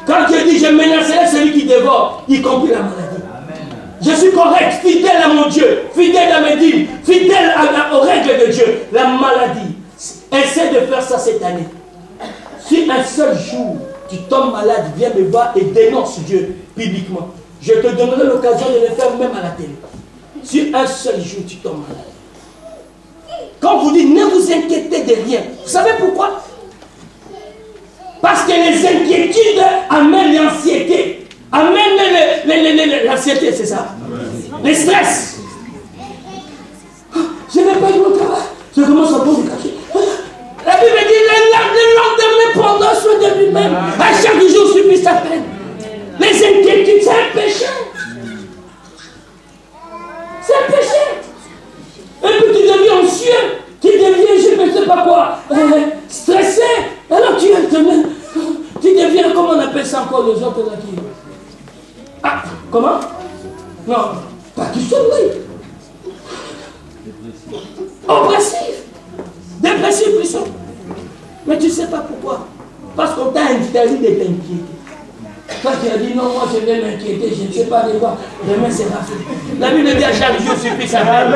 S2: Quand Dieu dit je menacerai celui qui dévore, y compris la maladie. Amen. Je suis correct, fidèle à mon Dieu, fidèle à mes dîmes, fidèle aux règles de Dieu. La maladie, essaie de faire ça cette année. Si un seul jour tu tombes malade, viens me voir et dénonce Dieu publiquement. Je te donnerai l'occasion de le faire même à la télé. Si un seul jour tu tombes malade. Quand vous dites ne vous inquiétez de rien, vous savez pourquoi? Parce que les inquiétudes amènent l'anxiété. Amènent l'anxiété, c'est ça. Les stress. Je n'ai pas eu mon travail. Je commence à vous cacher. La Bible dit le lendemain prendra soin de lui-même. À chaque jour suffit sa peine. Les inquiétudes, c'est un péché. C'est un péché. Et puis tu deviens anxieux. Tu deviens, je ne sais stressé. Alors tu deviens, comment on appelle ça encore les autres là qui... Ah, comment? Non, pas qui sont, oui. Oppressif. Dépressif, ils sont. Mais tu ne sais pas pourquoi. Parce qu'on t'a interdit de t'inquiéter. Toi tu as dit non, moi je vais m'inquiéter, je ne sais pas de quoi. Demain c'est ma fille. La Bible dit à chaque jour suffit sa peine.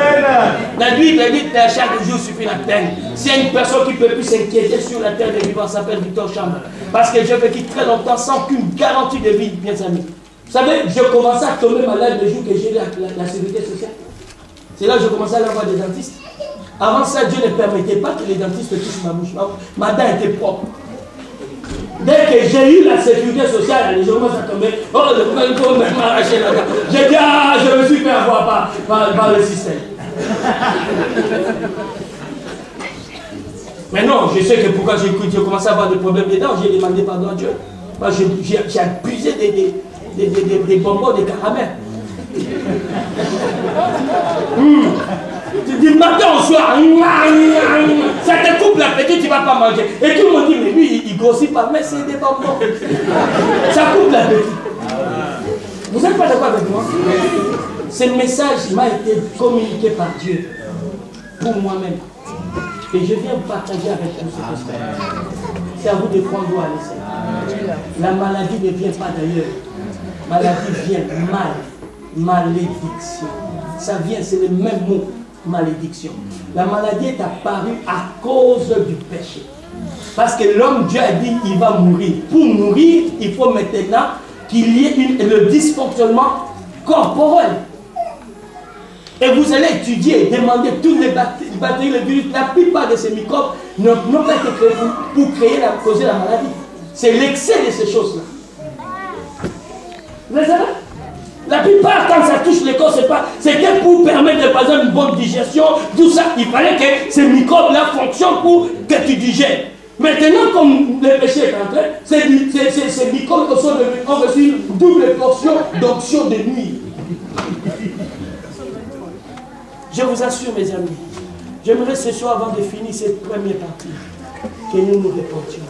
S2: La Bible dit à chaque jour suffit la peine. S'il y a une personne qui ne peut plus s'inquiéter sur la terre des vivants, s'appelle Victor Chambre. Parce que j'ai vécu très longtemps sans qu'une garantie de vie, bien amis. Vous savez, je commençais à tomber malade le jour que j'ai eu la sécurité sociale. C'est là que je commençais à aller voir des dentistes. Avant ça, Dieu ne permettait pas que les dentistes touchent ma bouche. Ma dent était propre. Dès que j'ai eu la sécurité sociale, les gens commencent à tomber. Oh, le faut même m'arracher la dent. J'ai dit, ah, je me suis fait avoir par le système. Mais non, je sais que pourquoi j'ai commencé à avoir des problèmes des dents, j'ai demandé pardon à Dieu. J'ai abusé des bonbons, des caramels. Tu dis matin au soir, ça te coupe l'appétit, tu ne vas pas manger. Et tout le monde dit, mais lui, il grossit pas, mais c'est des bonbons. Ça coupe l'appétit. Vous n'êtes pas d'accord avec moi? Ce message m'a été communiqué par Dieu pour moi-même. Et je viens partager avec vous ce message. C'est à vous de prendre goût à l'essai. La maladie ne vient pas d'ailleurs. Maladie vient mal. Malédiction. Ça vient, c'est le même mot. Malédiction. La maladie est apparue à cause du péché. Parce que l'homme, Dieu a dit, il va mourir. Pour mourir, il faut maintenant qu'il y ait le dysfonctionnement corporel. Et vous allez étudier, demander toutes les bactéries, les virus, la plupart de ces microbes n'ont pas été créés pour causer la maladie. C'est l'excès de ces choses-là. Vous savez? La plupart, quand ça touche le corps, c'était pour permettre, par exemple, une bonne digestion, tout ça. Il fallait que ces microbes-là fonctionnent pour que tu digères. Maintenant, comme le péché est entré, ces microbes ont reçu une double portion d'onction de nuit. Je vous assure, mes amis, j'aimerais ce soir, avant de finir cette première partie, que nous nous répentions.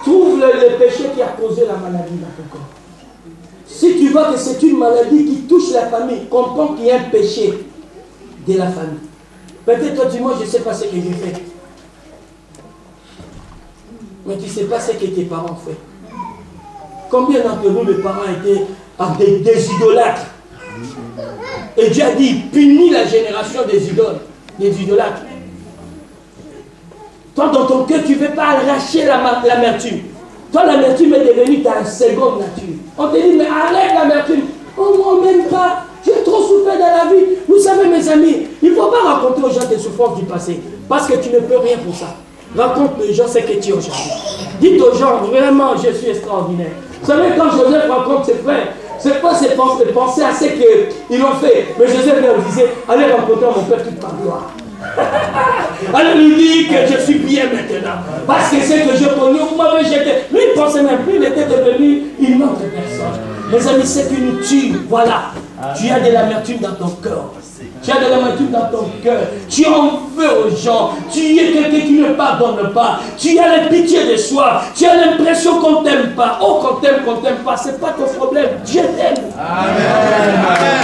S2: Trouve le péché qui a causé la maladie dans ton corps. Si tu vois que c'est une maladie qui touche la famille, comprends qu'il y a un péché de la famille. Peut-être toi, dis-moi, je ne sais pas ce que j'ai fait. Mais tu ne sais pas ce que tes parents ont fait. Combien d'entre nous, les parents étaient des idolâtres? Et Dieu a dit, punis la génération des idoles, des idolâtres. Toi, dans ton cœur, tu ne veux pas arracher l'amertume. Toi, l'amertume est devenue ta seconde nature. On te dit, mais arrête l'amertume. Oh, moi, même pas. J'ai trop souffert dans la vie. Vous savez, mes amis, il ne faut pas raconter aux gens tes souffrances du passé. Parce que tu ne peux rien pour ça. Raconte aux gens ce que tu es aujourd'hui. Dites aux gens, vraiment, je suis extraordinaire. Vous savez, quand Joseph rencontre ses frères, c'est pas ses penser à ce qu'ils ont fait. Mais Joseph leur disait, allez rencontrer mon père toute par gloire. Allez lui dire que je suis bien maintenant. Parce que c'est que je connais, vous m'avez jeté. Lui, il ne pensait même plus, il était devenu une autre personne. Mes amis, c'est qu'une tue, voilà. Tu as de l'amertume dans ton cœur. Tu as de l'amertume dans ton cœur. Tu en veux aux gens. Tu es quelqu'un qui ne pardonne pas. Tu as la pitié de soi. Tu as l'impression qu'on ne t'aime pas. Oh, qu'on t'aime pas. Ce n'est pas ton problème. Dieu t'aime. Amen. Amen.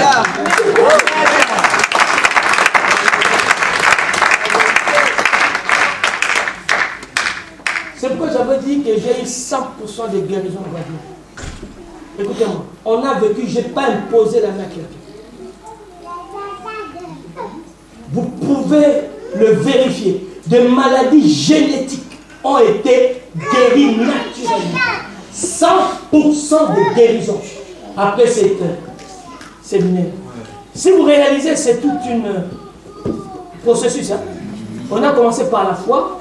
S2: C'est pourquoi j'avais dit que j'ai eu 100% de guérison en Guadeloupe. Écoutez-moi, on a vécu, je n'ai pas imposé la main à quelqu'un. Vous pouvez le vérifier. Des maladies génétiques ont été guéries naturellement. 100% de guérison. Après cette séminaire. Si vous réalisez, c'est tout un processus. Hein? On a commencé par la foi,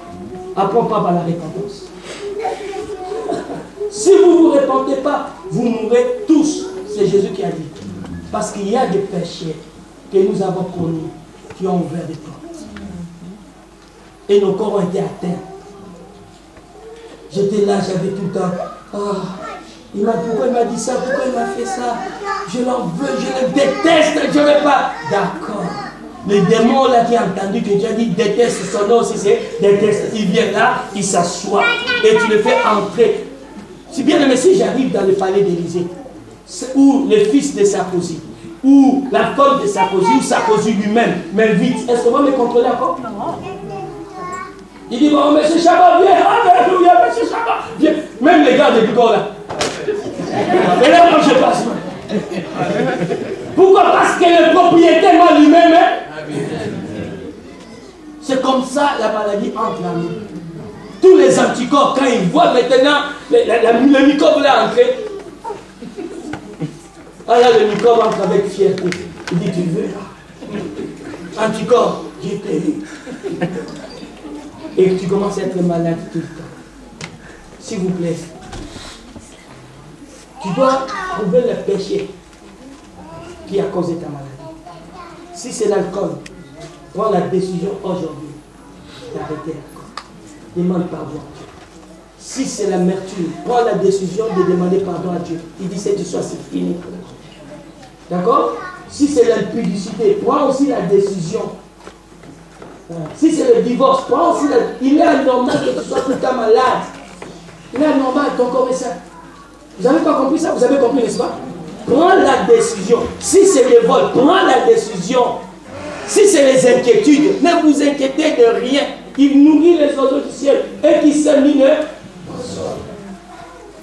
S2: après on part par la repentance. Si vous ne vous repentez pas, vous mourrez tous. C'est Jésus qui a dit. Parce qu'il y a des péchés que nous avons connus qui ont ouvert des portes. Et nos corps ont été atteints. J'étais là, j'avais tout le temps. Pourquoi il m'a dit ça? Pourquoi il m'a fait ça? Je l'en veux, je le déteste, je ne veux pas. D'accord. Le démon là qui a entendu que Dieu a dit déteste son nom, si c'est déteste, il vient là, il s'assoit et tu le fais entrer. Si bien aimé, si j'arrive dans le palais d'Élysée, ou le fils de Sarkozy, ou la femme de Sarkozy, ou Sarkozy lui-même m'invite, est-ce qu'on va me contrôler encore? Non. Il dit bon, monsieur Chabat, viens, alléluia, monsieur Chabat, viens. Même les gars de Bigor là. Et là, moi je passe. Pourquoi? Parce que le propriétaire, moi lui-même, c'est comme ça la maladie entre en nous. Tous les anticorps, quand ils voient maintenant le microbe là entrer, alors le microbe entre avec fierté. Il dit tu verras. Anticorps, j'ai payé. Et tu commences à être malade tout le temps. S'il vous plaît, tu dois trouver le péché qui a causé ta maladie. Si c'est l'alcool, prends la décision aujourd'hui d'arrêter l'alcool. Demande pardon à Dieu. Si c'est l'amertume, prends la décision de demander pardon à Dieu. Il dit cette histoire, c'est fini. D'accord? Si c'est l'impudicité, prends aussi la décision. Si c'est le divorce, prends aussi la... Il est anormal que tu sois tout le temps malade. Il est anormal, ton corps est ça. Vous n'avez pas compris ça? Vous avez compris, n'est-ce pas? Prends la décision. Si c'est le vol, prends la décision. Si c'est les inquiétudes, ne vous inquiétez de rien. Il nourrit les oiseaux du ciel et qui sème ne.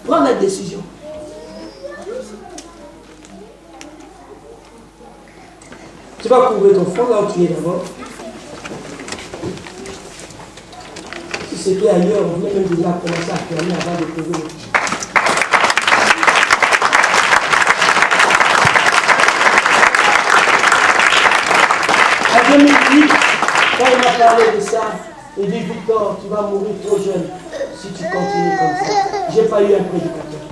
S2: Prends la décision. Tu vas couvrir ton front là où tu es d'abord. Si c'était ailleurs, on voulait même déjà commencer à fermer avant de couvrir le front. En 2008, quand il m'a parlé de ça, il dit Victor, tu vas mourir trop jeune si tu continues comme ça. Je n'ai pas eu un prédicateur.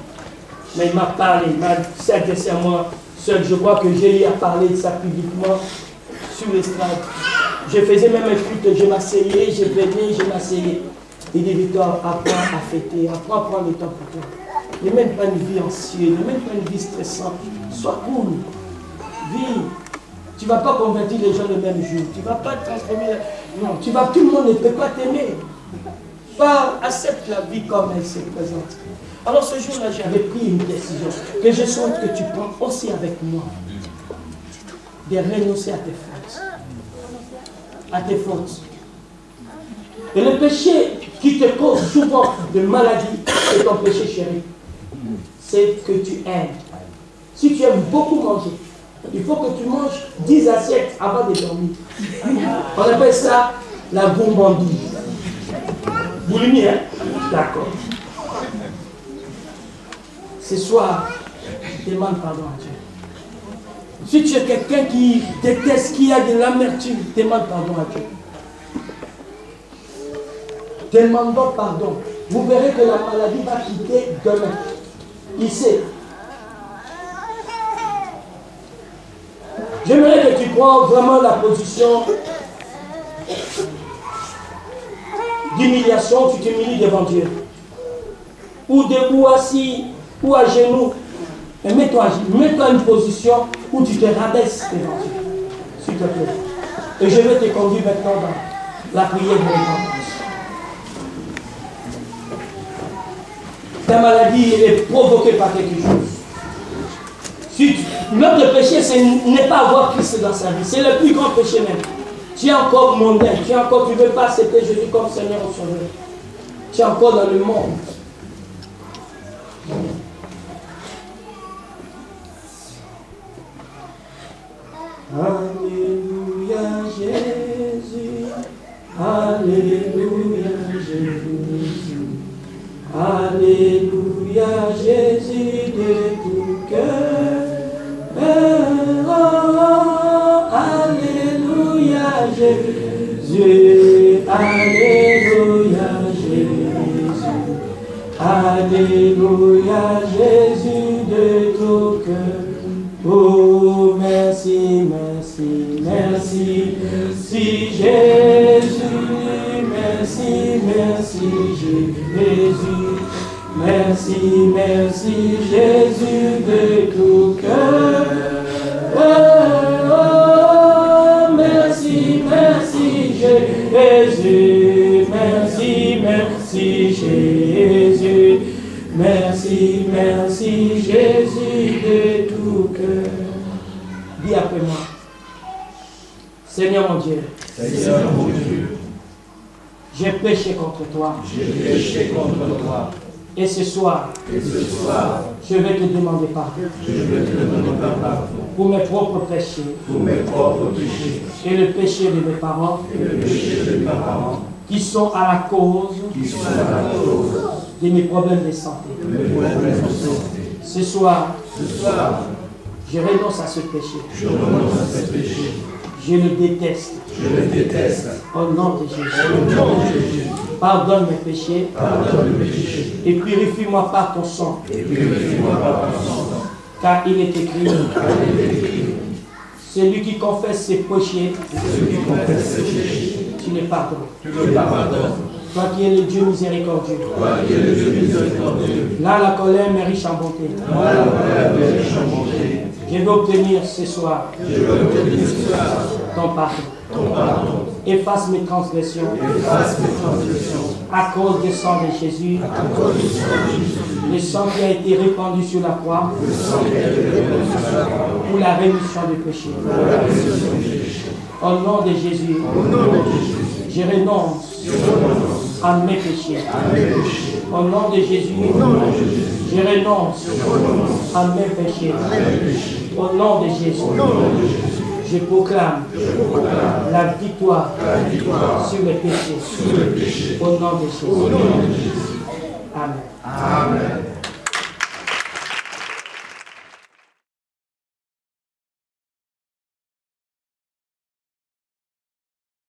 S2: Mais il m'a parlé, il m'a adressé à moi seul. Je crois que j'ai eu à parler de ça publiquement sur l'estrade. Je faisais même un culte, je m'asseyais, je venais, je m'asseyais. Il dit Victor, apprends à fêter, apprends à prendre le temps pour toi. Ne mène pas une vie anxieuse, ne mène pas une vie stressante. Sois cool. Vis. Tu ne vas pas convertir les gens le même jour. Tu ne vas pas transformer. Non, tout le monde ne peut pas t'aimer. Accepte la vie comme elle se présente. Alors ce jour-là, j'avais pris une décision que je souhaite que tu prends aussi avec moi. De renoncer à tes fautes. À tes fautes. Et le péché qui te cause souvent de maladie, c'est ton péché chéri. C'est que tu aimes. Si tu aimes beaucoup manger, il faut que tu manges 10 assiettes avant de dormir. On appelle ça la gourmandise. Boulimie, hein? D'accord. Ce soir, demande pardon à Dieu. Si tu es quelqu'un qui déteste, qui a de l'amertume, demande pardon à Dieu. Demandons pardon. Vous verrez que la maladie va quitter demain. Il sait. J'aimerais que tu prends vraiment la position d'humiliation, tu t'humilies devant Dieu. Ou debout, assis, ou à genoux. Et mets-toi une position où tu te rabaisses devant Dieu. S'il te plaît. Et je vais te conduire maintenant dans la prière de repentance. Ta maladie elle est provoquée par quelque chose. Notre péché, ce n'est pas avoir Christ dans sa vie. C'est le plus grand péché même. Tu es encore mondain. Tu ne veux pas accepter Jésus comme Seigneur et Sauveur. Tu es encore dans le monde. Alléluia Jésus. Alléluia Jésus. Alléluia Jésus de tout cœur. Alléluia Jésus, Alléluia Jésus, Alléluia Jésus de tout cœur. Oh merci, merci, merci, merci Jésus, merci, merci Jésus. Merci, merci Jésus de tout cœur. Oh, merci Seigneur mon Dieu,
S4: Seigneur mon Dieu,
S2: j'ai péché contre toi.
S4: j'ai péché contre toi.
S2: Et ce soir, je vais te demander pardon pour mes propres péchés et le péché de mes parents qui sont à la cause de mes problèmes de santé. Ce soir, je renonce à ce péché. Je le déteste. Au nom de Jésus. Pardonne mes péchés. Et purifie-moi par ton sang. Car il est écrit, celui qui confesse ses péchés, tu les pardonnes. Toi qui es le Dieu miséricordieux. Là, la colère mais riche en bonté. Je veux obtenir ce soir ton pardon. Efface mes transgressions à cause du sang de Jésus. Le sang qui a été répandu sur la croix pour la rémission des péchés. Au nom de Jésus, je renonce à mes péchés. Au nom de Jésus, je renonce à mes péchés. Au nom de Jésus, je proclame la victoire sur les péchés. Au nom de Jésus. Amen.